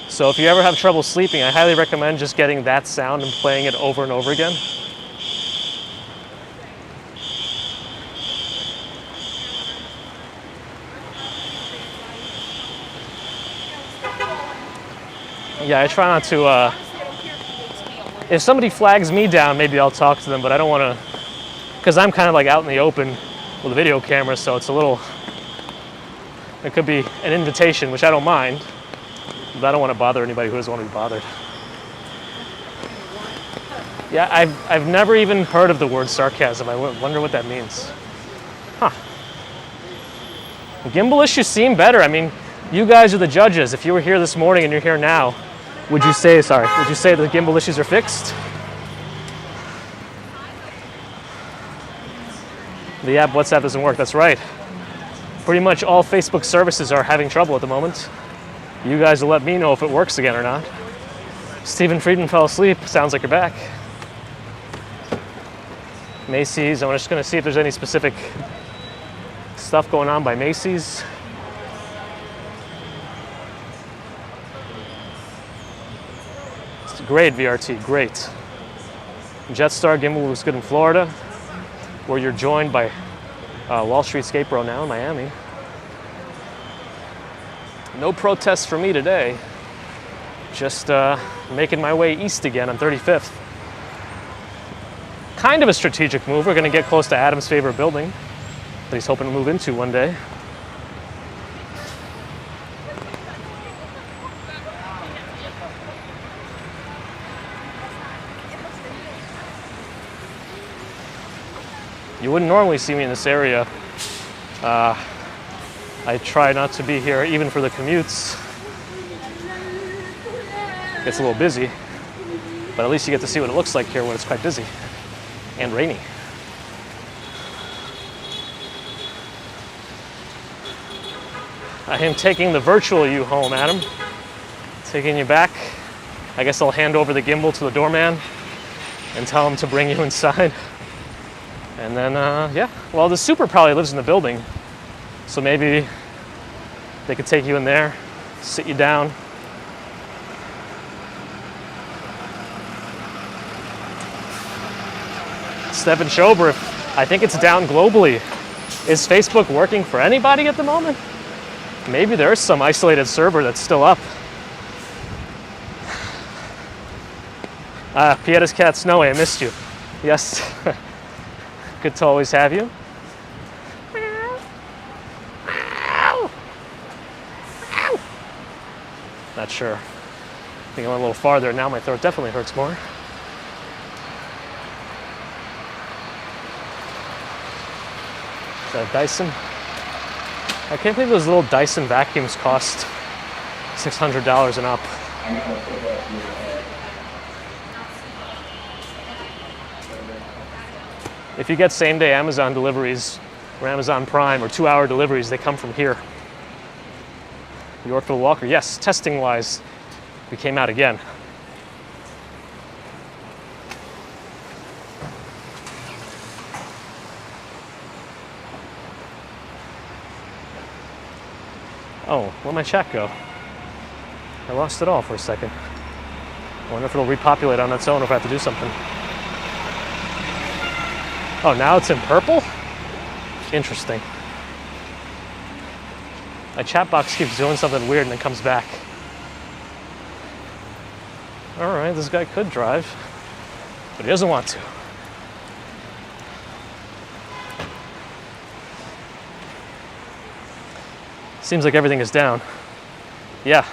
Speaker 1: So if you ever have trouble sleeping, I highly recommend just getting that sound and playing it over and over again. Yeah, I try not to, if somebody flags me down, maybe I'll talk to them, but I don't want to, because I'm kind of like out in the open with a video camera, so it's a little, it could be an invitation, which I don't mind, but I don't want to bother anybody who doesn't want to be bothered. Yeah, I've never even heard of the word sarcasm. I wonder what that means. Huh. Gimbal issues seem better. I mean, you guys are the judges. If you were here this morning and you're here now, would you say the gimbal issues are fixed? The app WhatsApp doesn't work, that's right. Pretty much all Facebook services are having trouble at the moment. You guys will let me know if it works again or not. Stephen Friedman fell asleep, sounds like you're back. Macy's, I'm just gonna see if there's any specific stuff going on by Macy's. It's great, VRT, great. Jetstar gimbal looks good in Florida, where you're joined by Wall Street Skate Bro now in Miami. No protests for me today. Just making my way east again on 35th. Kind of a strategic move. We're gonna get close to Adam's favorite building that he's hoping to move into one day. You wouldn't normally see me in this area. I try not to be here even for the commutes. It's a little busy, but at least you get to see what it looks like here when it's quite busy and rainy. I am taking the virtual you home, Adam. Taking you back. I guess I'll hand over the gimbal to the doorman and tell him to bring you inside. And then, yeah. Well, the super probably lives in the building, so maybe they could take you in there, sit you down. Stephen Schober, I think it's down globally. Is Facebook working for anybody at the moment? Maybe there's some isolated server that's still up. Pieta's Cat Snowy, I missed you. Yes. Good to always have you. Not sure. I think I went a little farther. Now my throat definitely hurts more. Is that a Dyson? I can't believe those little Dyson vacuums cost $600 and up. If you get same-day Amazon deliveries or Amazon Prime or 2-hour deliveries, they come from here. Yorkville Walker, yes, testing-wise, we came out again. Oh, where'd my chat go? I lost it all for a second. I wonder if it'll repopulate on its own or if I have to do something. Oh, now it's in purple? Interesting. My chat box keeps doing something weird and then comes back. All right, this guy could drive, but he doesn't want to. Seems like everything is down. Yeah.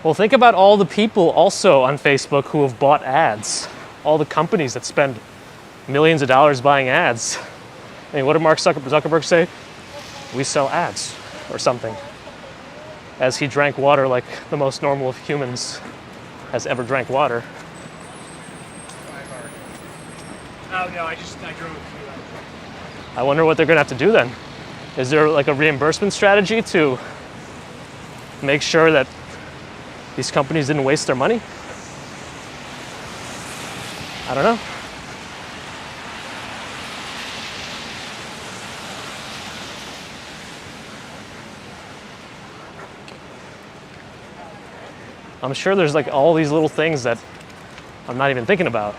Speaker 1: Well, think about all the people also on Facebook who have bought ads. All the companies that spend millions of dollars buying ads. I mean, what did Mark Zuckerberg say? We sell ads or something. As he drank water like the most normal of humans has ever drank water.
Speaker 2: Oh no, I drove.
Speaker 1: I wonder what they're gonna have to do then. Is there like a reimbursement strategy to make sure that these companies didn't waste their money? I don't know. I'm sure there's like all these little things that I'm not even thinking about.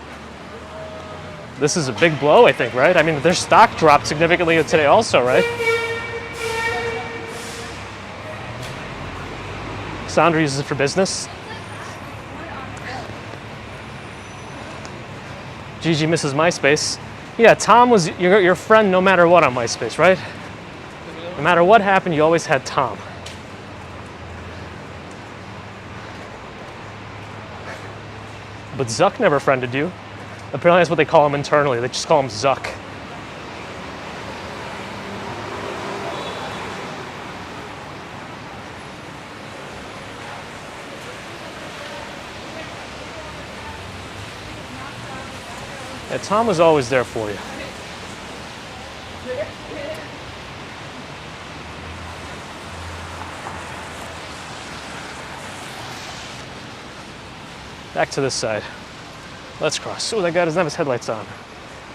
Speaker 1: This is a big blow, I think, right? I mean, their stock dropped significantly today also, right? Sandra uses it for business. Gigi misses MySpace. Yeah, Tom was your friend no matter what on MySpace, right? No matter what happened, you always had Tom. But Zuck never friended you. Apparently that's what they call him internally. They just call him Zuck. Yeah, Tom was always there for you. Back to this side. Let's cross. Oh, that guy doesn't have his headlights on.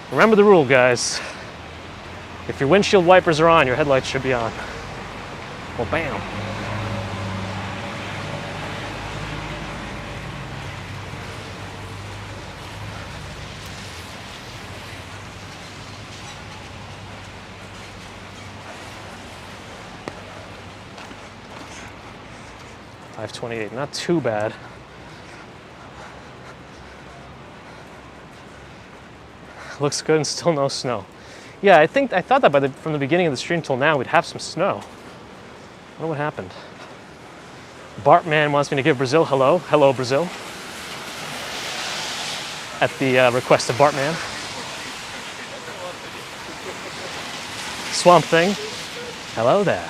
Speaker 1: Remember the rule, guys. If your windshield wipers are on, your headlights should be on. Well, bam. .528, not too bad. Looks good and still no snow. Yeah, I thought that from the beginning of the stream till now we'd have some snow. I wonder what happened. Bartman wants me to give Brazil hello. Hello, Brazil. At the request of Bartman. Swamp Thing. Hello there.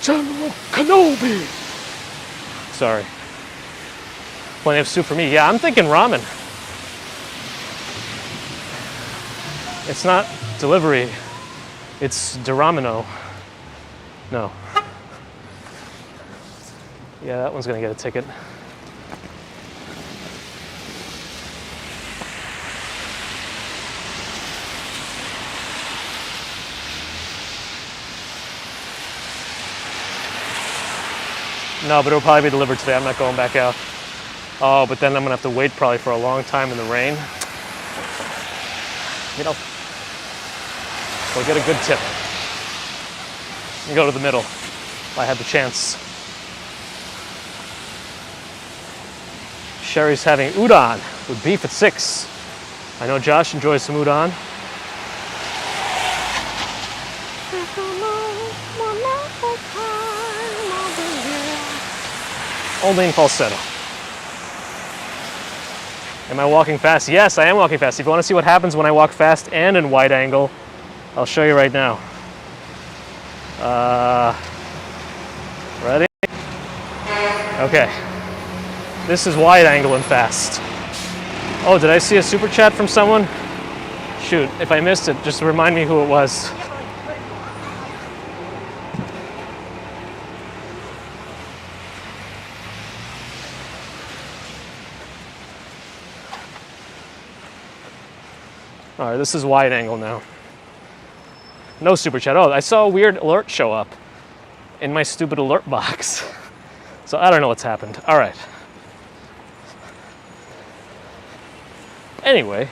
Speaker 1: General Kenobi. Sorry. Plenty of soup for me. Yeah, I'm thinking ramen. It's not delivery, it's Duramino. No. Yeah, that one's gonna get a ticket. No, but it'll probably be delivered today. I'm not going back out. Oh, but then I'm gonna have to wait probably for a long time in the rain. You know, we'll get a good tip. And go to the middle if I had the chance. Sherry's having udon with beef at 6. I know Josh enjoys some udon. Only in falsetto. Am I walking fast? Yes, I am walking fast. If you want to see what happens when I walk fast and in wide angle, I'll show you right now. Ready? Okay. This is wide angle and fast. Oh, did I see a super chat from someone? Shoot, if I missed it, just remind me who it was. All right, this is wide angle now. No super chat. Oh, I saw a weird alert show up in my stupid alert box. So I don't know what's happened. All right. Anyway,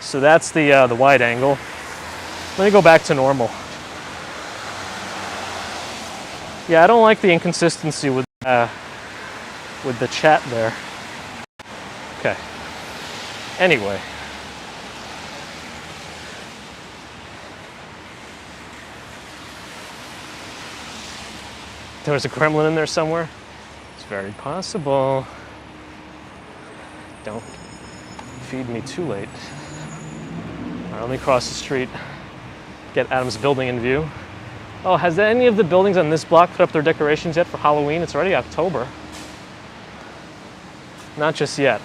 Speaker 1: So that's the wide angle. Let me go back to normal. Yeah, I don't like the inconsistency with the chat there. Okay. Anyway. There was a gremlin in there somewhere? It's very possible. Don't feed me too late. All right, let me cross the street, get Adam's building in view. Oh, has any of the buildings on this block put up their decorations yet for Halloween? It's already October. Not just yet.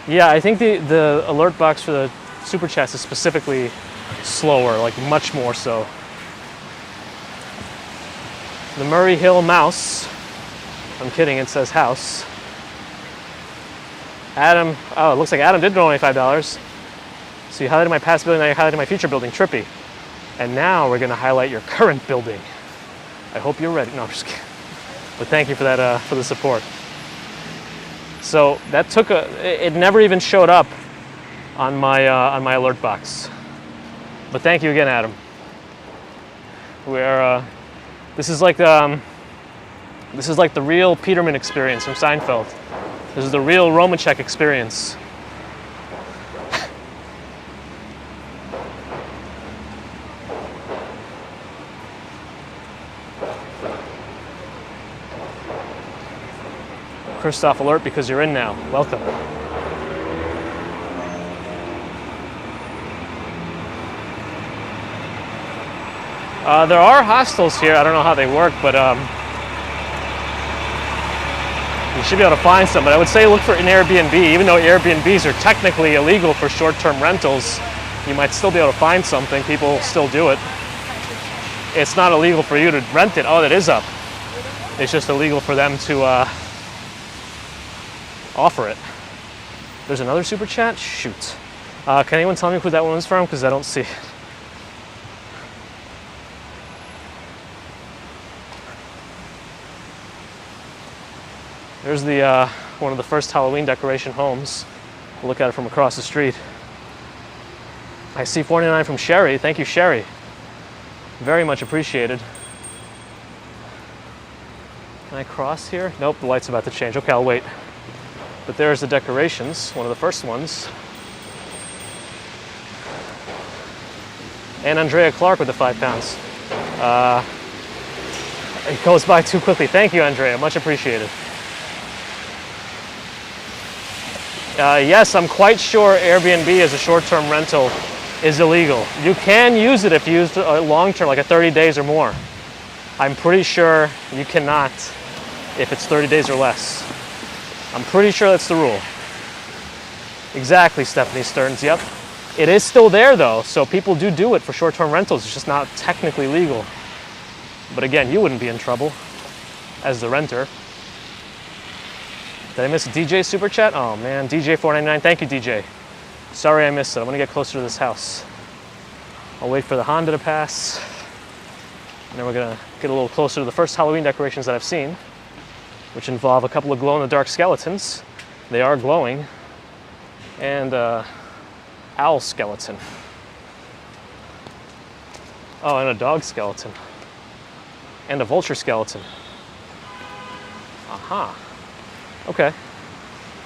Speaker 1: Yeah, I think the alert box for the super chats is specifically slower, like much more so. The Murray Hill Mouse. I'm kidding, it says house. Adam, oh, it looks like Adam did donate $5. So you highlighted my past building, now you're highlighting my future building, trippy. And now we're gonna highlight your current building. I hope you're ready. No, I'm just kidding. But thank you for that, for the support. So that took it never even showed up on my alert box. But thank you again, Adam. This is like the real Peterman experience from Seinfeld. This is the real Romacek experience. Christoph alert because you're in now. Welcome. There are hostels here. I don't know how they work, but you should be able to find some. But I would say look for an Airbnb. Even though Airbnbs are technically illegal for short-term rentals, you might still be able to find something. People still do it. It's not illegal for you to rent it. Oh, that is up. It's just illegal for them to offer it. There's another super chat? Shoot. Can anyone tell me who that one was from? Because I don't see it. There's the one of the first Halloween decoration homes. We'll look at it from across the street. I see 49 from Sherry. Thank you, Sherry. Very much appreciated. Can I cross here? Nope, the light's about to change. Okay, I'll wait. But there's the decorations, one of the first ones. And Andrea Clark with the £5. It goes by too quickly. Thank you, Andrea. Much appreciated. Yes, I'm quite sure Airbnb as a short-term rental is illegal. You can use it if you use it long-term, like a 30 days or more. I'm pretty sure you cannot if it's 30 days or less. I'm pretty sure that's the rule. Exactly, Stephanie Stearns, yep. It is still there though, so people do it for short-term rentals. It's just not technically legal. But again, you wouldn't be in trouble as the renter. Did I miss a DJ super chat? Oh man, DJ499, thank you DJ. Sorry I missed it, I'm gonna get closer to this house. I'll wait for the Honda to pass. And then we're gonna get a little closer to the first Halloween decorations that I've seen, which involve a couple of glow-in-the-dark skeletons. They are glowing. And owl skeleton. Oh, and a dog skeleton. And a vulture skeleton. Aha. Okay.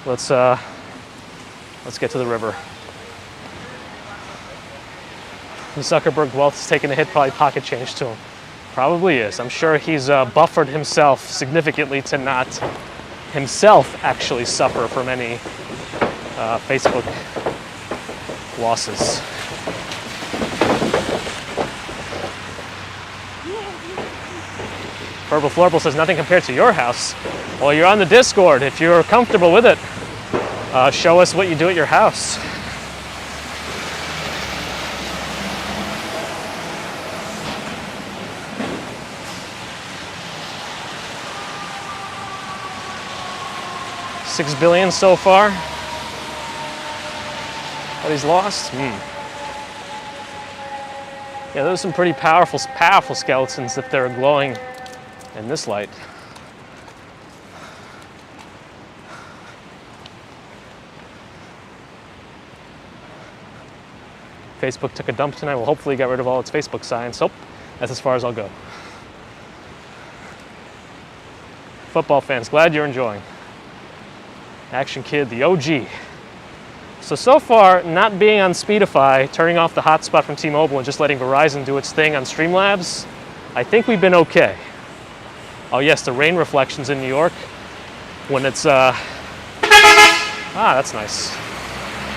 Speaker 1: Let's get to the river. The Zuckerberg wealth is taking a hit, probably pocket change to him. Probably is. I'm sure he's buffered himself significantly to not himself actually suffer from any Facebook losses. Purple Florple says nothing compared to your house. Well, you're on the Discord. If you're comfortable with it, show us what you do at your house. $6 billion so far. But he's lost. Yeah, those are some pretty powerful skeletons if they're glowing in this light. Facebook took a dump tonight. We'll hopefully get rid of all its Facebook signs. So that's as far as I'll go. Football fans, glad you're enjoying. Action Kid, the OG. So far, not being on Speedify, turning off the hotspot from T-Mobile and just letting Verizon do its thing on Streamlabs, I think we've been okay. Oh yes, the rain reflections in New York when it's, that's nice.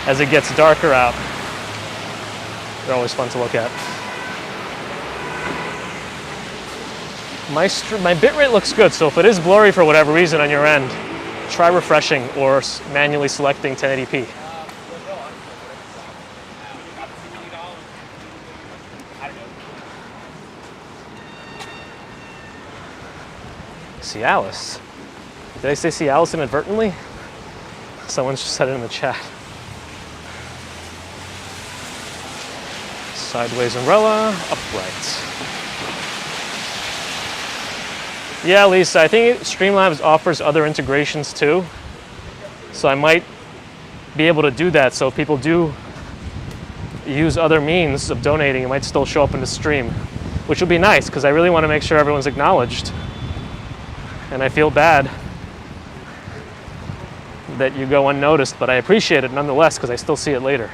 Speaker 1: As it gets darker out, they're always fun to look at. My bitrate looks good, so if it is blurry for whatever reason on your end, try refreshing or manually selecting 1080p. Cialis. Did I say Cialis inadvertently? Someone just said it in the chat. Sideways umbrella, upright. Yeah, Lisa, I think Streamlabs offers other integrations too. So I might be able to do that. So if people do use other means of donating, it might still show up in the stream, which would be nice because I really want to make sure everyone's acknowledged. And I feel bad that you go unnoticed, but I appreciate it nonetheless because I still see it later.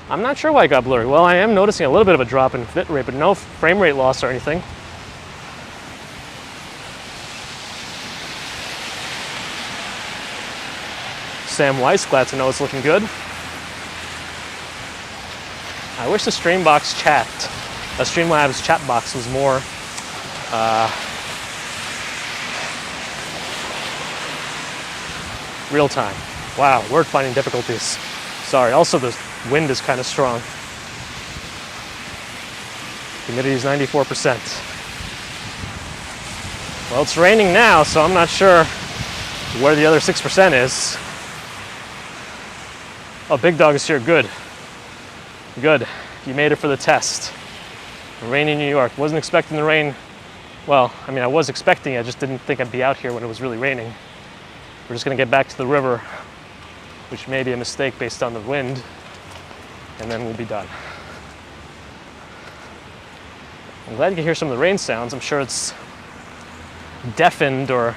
Speaker 1: I'm not sure why it got blurry. Well, I am noticing a little bit of a drop in bit rate, but no frame rate loss or anything. Sam Weiss, glad to know it's looking good. I wish the Streamlabs chat box was more real time. Wow, word finding difficulties. Sorry, also the wind is kind of strong. Humidity is 94%. Well, it's raining now, so I'm not sure where the other 6% is. Oh, Big Dog is here, good. Good, you made it for the test. Rain in New York, wasn't expecting the rain. Well, I mean, I was expecting it, I just didn't think I'd be out here when it was really raining. We're just gonna get back to the river, which may be a mistake based on the wind, and then we'll be done. I'm glad you can hear some of the rain sounds. I'm sure it's deafened or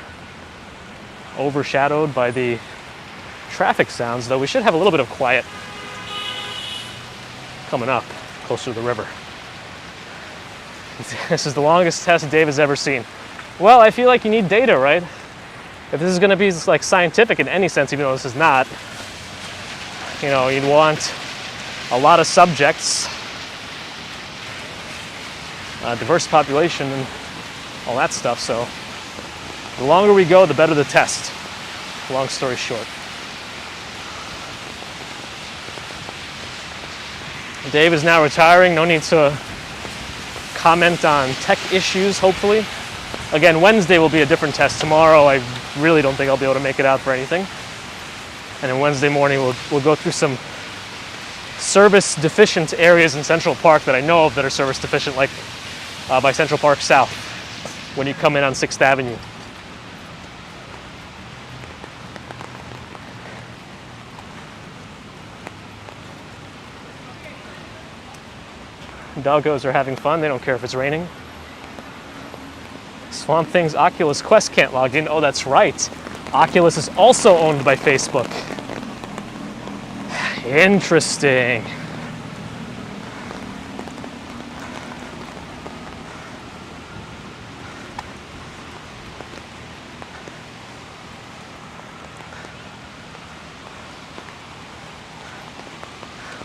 Speaker 1: overshadowed by the traffic sounds, though we should have a little bit of quiet coming up closer to the river. This is the longest test Dave has ever seen. Well, I feel like you need data, right? If this is going to be like scientific in any sense, even though this is not, you know, you'd want a lot of subjects, diverse population, and all that stuff. So the longer we go, the better the test. Long story short. Dave is now retiring. No need to comment on tech issues, hopefully. Again, Wednesday will be a different test. Tomorrow, I really don't think I'll be able to make it out for anything. And then Wednesday morning, we'll go through some service-deficient areas in Central Park that I know of that are service-deficient, like by Central Park South, when you come in on 6th Avenue. Doggos are having fun. They don't care if it's raining. Swamp Thing's Oculus Quest can't log in. Oh, that's right. Oculus is also owned by Facebook. Interesting.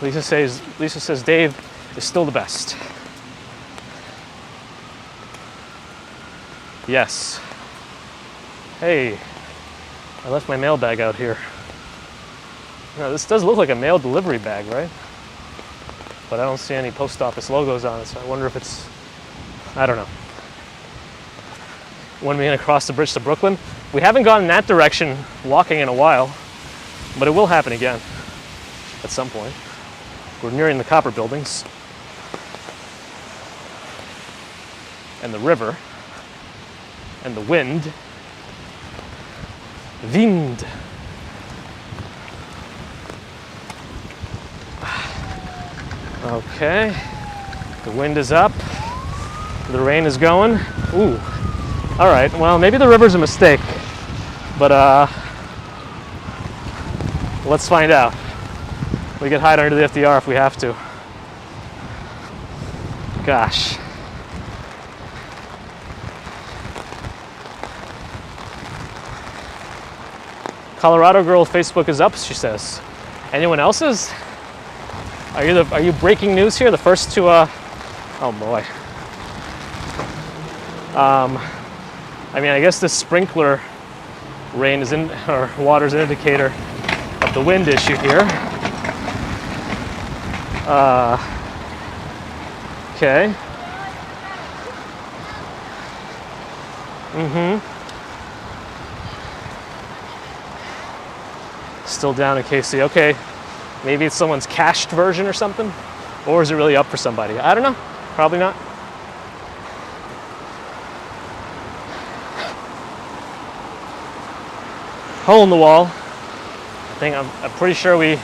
Speaker 1: Lisa says Dave is still the best. Yes. Hey, I left my mail bag out here. Now, this does look like a mail delivery bag, right? But I don't see any post office logos on it, so I wonder if it's, I don't know. When we're gonna cross the bridge to Brooklyn, we haven't gone in that direction walking in a while, but it will happen again at some point. We're nearing the Copper buildings and the river and the wind. Wind. Okay. The wind is up. The rain is going. Ooh. All right. Well, maybe the river's a mistake, but let's find out. We can hide under the FDR if we have to. Gosh. Colorado girl Facebook is up, she says. Anyone else's? Are you breaking news here? The first to oh boy. I mean, I guess this sprinkler rain is or water is an indicator of the wind issue here. Okay. Still down in KC. Okay. Maybe it's someone's cached version or something? Or is it really up for somebody? I don't know. Probably not. Hole in the wall. I'm pretty sure we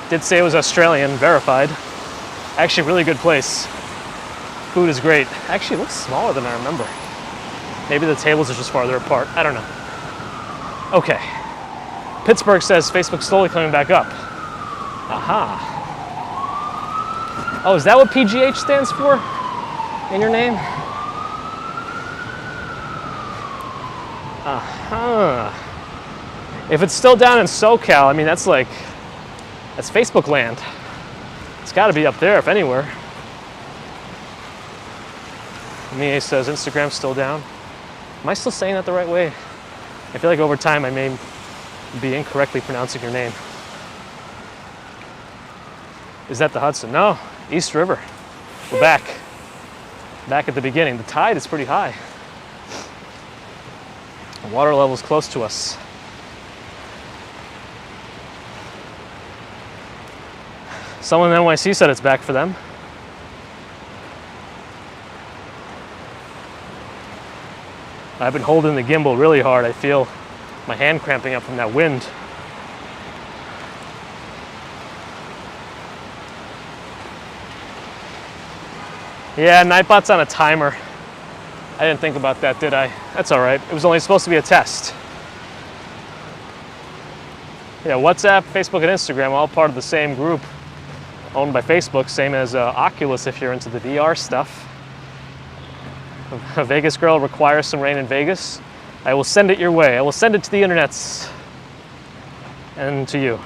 Speaker 1: did say it was Australian, verified. Actually, really good place. Food is great. Actually, it looks smaller than I remember. Maybe the tables are just farther apart. I don't know. Okay. Pittsburgh says Facebook's slowly coming back up. Aha. Oh, is that what PGH stands for in your name? Aha. If it's still down in SoCal, I mean, that's Facebook land. It's got to be up there, if anywhere. Mie says Instagram's still down. Am I still saying that the right way? I feel like over time I may be incorrectly pronouncing your name. Is that the Hudson? No, East River. We're back. Back at the beginning. The tide is pretty high. The water level is close to us. Someone in NYC said it's back for them. I've been holding the gimbal really hard. I feel my hand cramping up from that wind. Yeah, Nightbot's on a timer. I didn't think about that, did I? That's all right. It was only supposed to be a test. Yeah, WhatsApp, Facebook, and Instagram, all part of the same group owned by Facebook, same as Oculus if you're into the VR stuff. A Vegas girl requires some rain in Vegas. I will send it your way. I will send it to the internets and to you.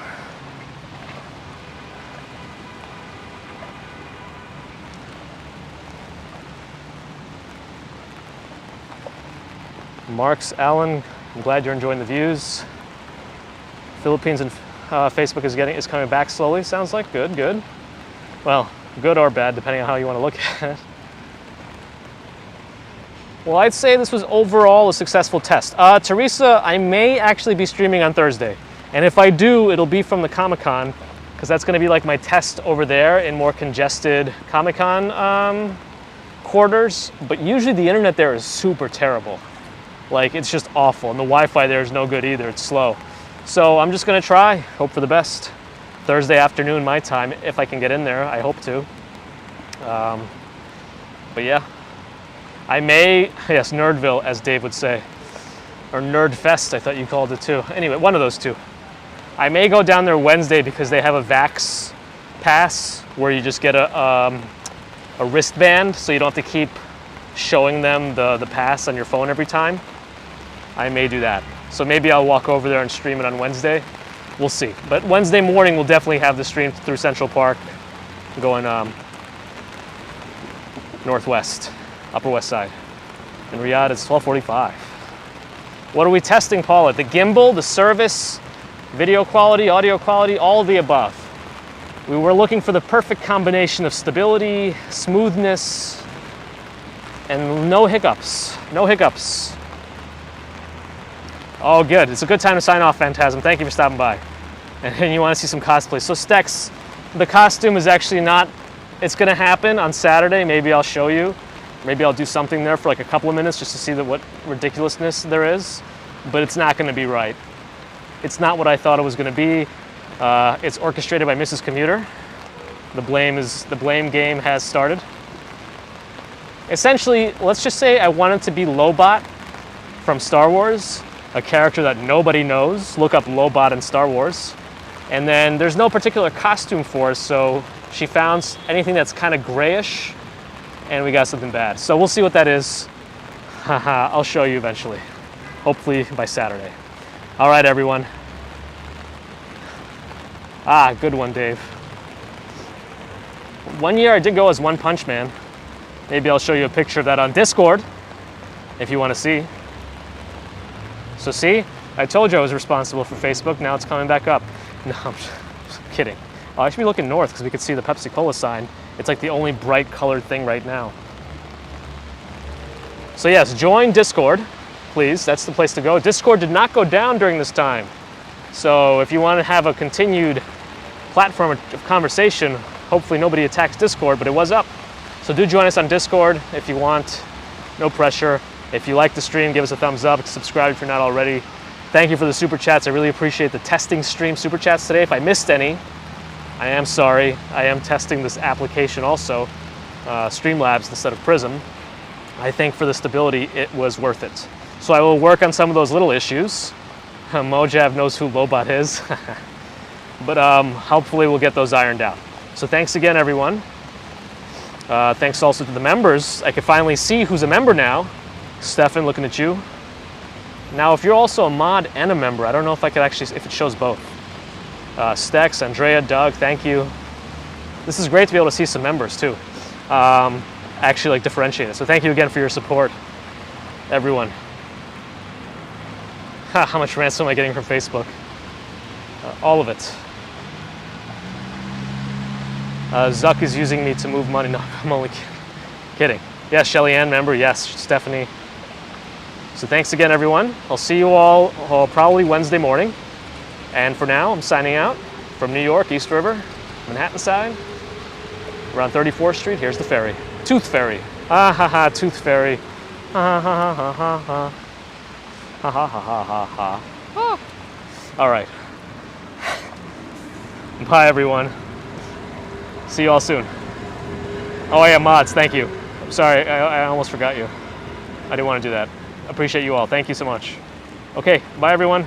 Speaker 1: Marks Allen, I'm glad you're enjoying the views. Philippines and Facebook is coming back slowly. Sounds like good. Well, good or bad, depending on how you want to look at it. Well, I'd say this was overall a successful test. Teresa, I may actually be streaming on Thursday. And if I do, it'll be from the Comic-Con, because that's going to be like my test over there in more congested Comic-Con quarters. But usually the internet there is super terrible. Like, it's just awful. And the Wi-Fi there is no good either. It's slow. So I'm just going to try, hope for the best. Thursday afternoon my time, if I can get in there. I hope to. But yeah. I may, yes, Nerdville, as Dave would say. Or Nerdfest, I thought you called it too. Anyway, one of those two. I may go down there Wednesday because they have a Vax pass where you just get a wristband so you don't have to keep showing them the pass on your phone every time. I may do that. So maybe I'll walk over there and stream it on Wednesday. We'll see. But Wednesday morning we'll definitely have the stream through Central Park going northwest. Upper West Side. In Riyadh, it's 12:45. What are we testing, Paula? The gimbal, the service, video quality, audio quality, all of the above. We were looking for the perfect combination of stability, smoothness, and no hiccups. No hiccups. Oh, good. It's a good time to sign off, Phantasm. Thank you for stopping by. And you want to see some cosplay. So, Stex, the costume is actually not, it's going to happen on Saturday. Maybe I'll show you. Maybe I'll do something there for like a couple of minutes just to see what ridiculousness there is, but it's not going to be right. It's not what I thought it was going to be. It's orchestrated by Mrs. Commuter. The blame game has started. Essentially, let's just say I wanted to be Lobot from Star Wars, a character that nobody knows. Look up Lobot in Star Wars. And then there's no particular costume for us, so she found anything that's kind of grayish, and we got something bad. So we'll see what that is. Haha, I'll show you eventually. Hopefully by Saturday. All right, everyone. Ah, good one, Dave. One year I did go as One Punch Man. Maybe I'll show you a picture of that on Discord, if you want to see. So see, I told you I was responsible for Facebook, now it's coming back up. No, I'm just kidding. Oh, I should be looking north because we could see the Pepsi-Cola sign. It's like the only bright colored thing right now. So yes, join Discord, please. That's the place to go. Discord did not go down during this time. So if you want to have a continued platform of conversation, hopefully nobody attacks Discord, but it was up. So do join us on Discord if you want. No pressure. If you like the stream, give us a thumbs up. Subscribe if you're not already. Thank you for the super chats. I really appreciate the testing stream super chats today. If I missed any, I am sorry. I am testing this application also, Streamlabs instead of Prism. I think for the stability, it was worth it. So I will work on some of those little issues. Mojave knows who Lobot is. But hopefully we'll get those ironed out. So thanks again, everyone. Thanks also to the members. I can finally see who's a member now. Stefan, looking at you. Now, if you're also a mod and a member, I don't know if I could actually, if it shows both. Stex, Andrea, Doug, thank you. This is great to be able to see some members too. Actually like differentiate it. So thank you again for your support, everyone. How much ransom am I getting from Facebook? All of it. Zuck is using me to move money. No, I'm only kidding. Yes, Shelly Ann, member. Yes, Stephanie. So thanks again, everyone. I'll see you all probably Wednesday morning. And for now, I'm signing out from New York, East River, Manhattan side. We're on 34th Street. Here's the ferry. Tooth Ferry. Ah ha ha, Tooth Ferry. Ha ha ha ha ha ha. Ha ha ha ha ha ha. All right. Bye, everyone. See you all soon. Oh yeah, mods, thank you. Sorry, I almost forgot you. I didn't want to do that. Appreciate you all. Thank you so much. Okay, bye everyone.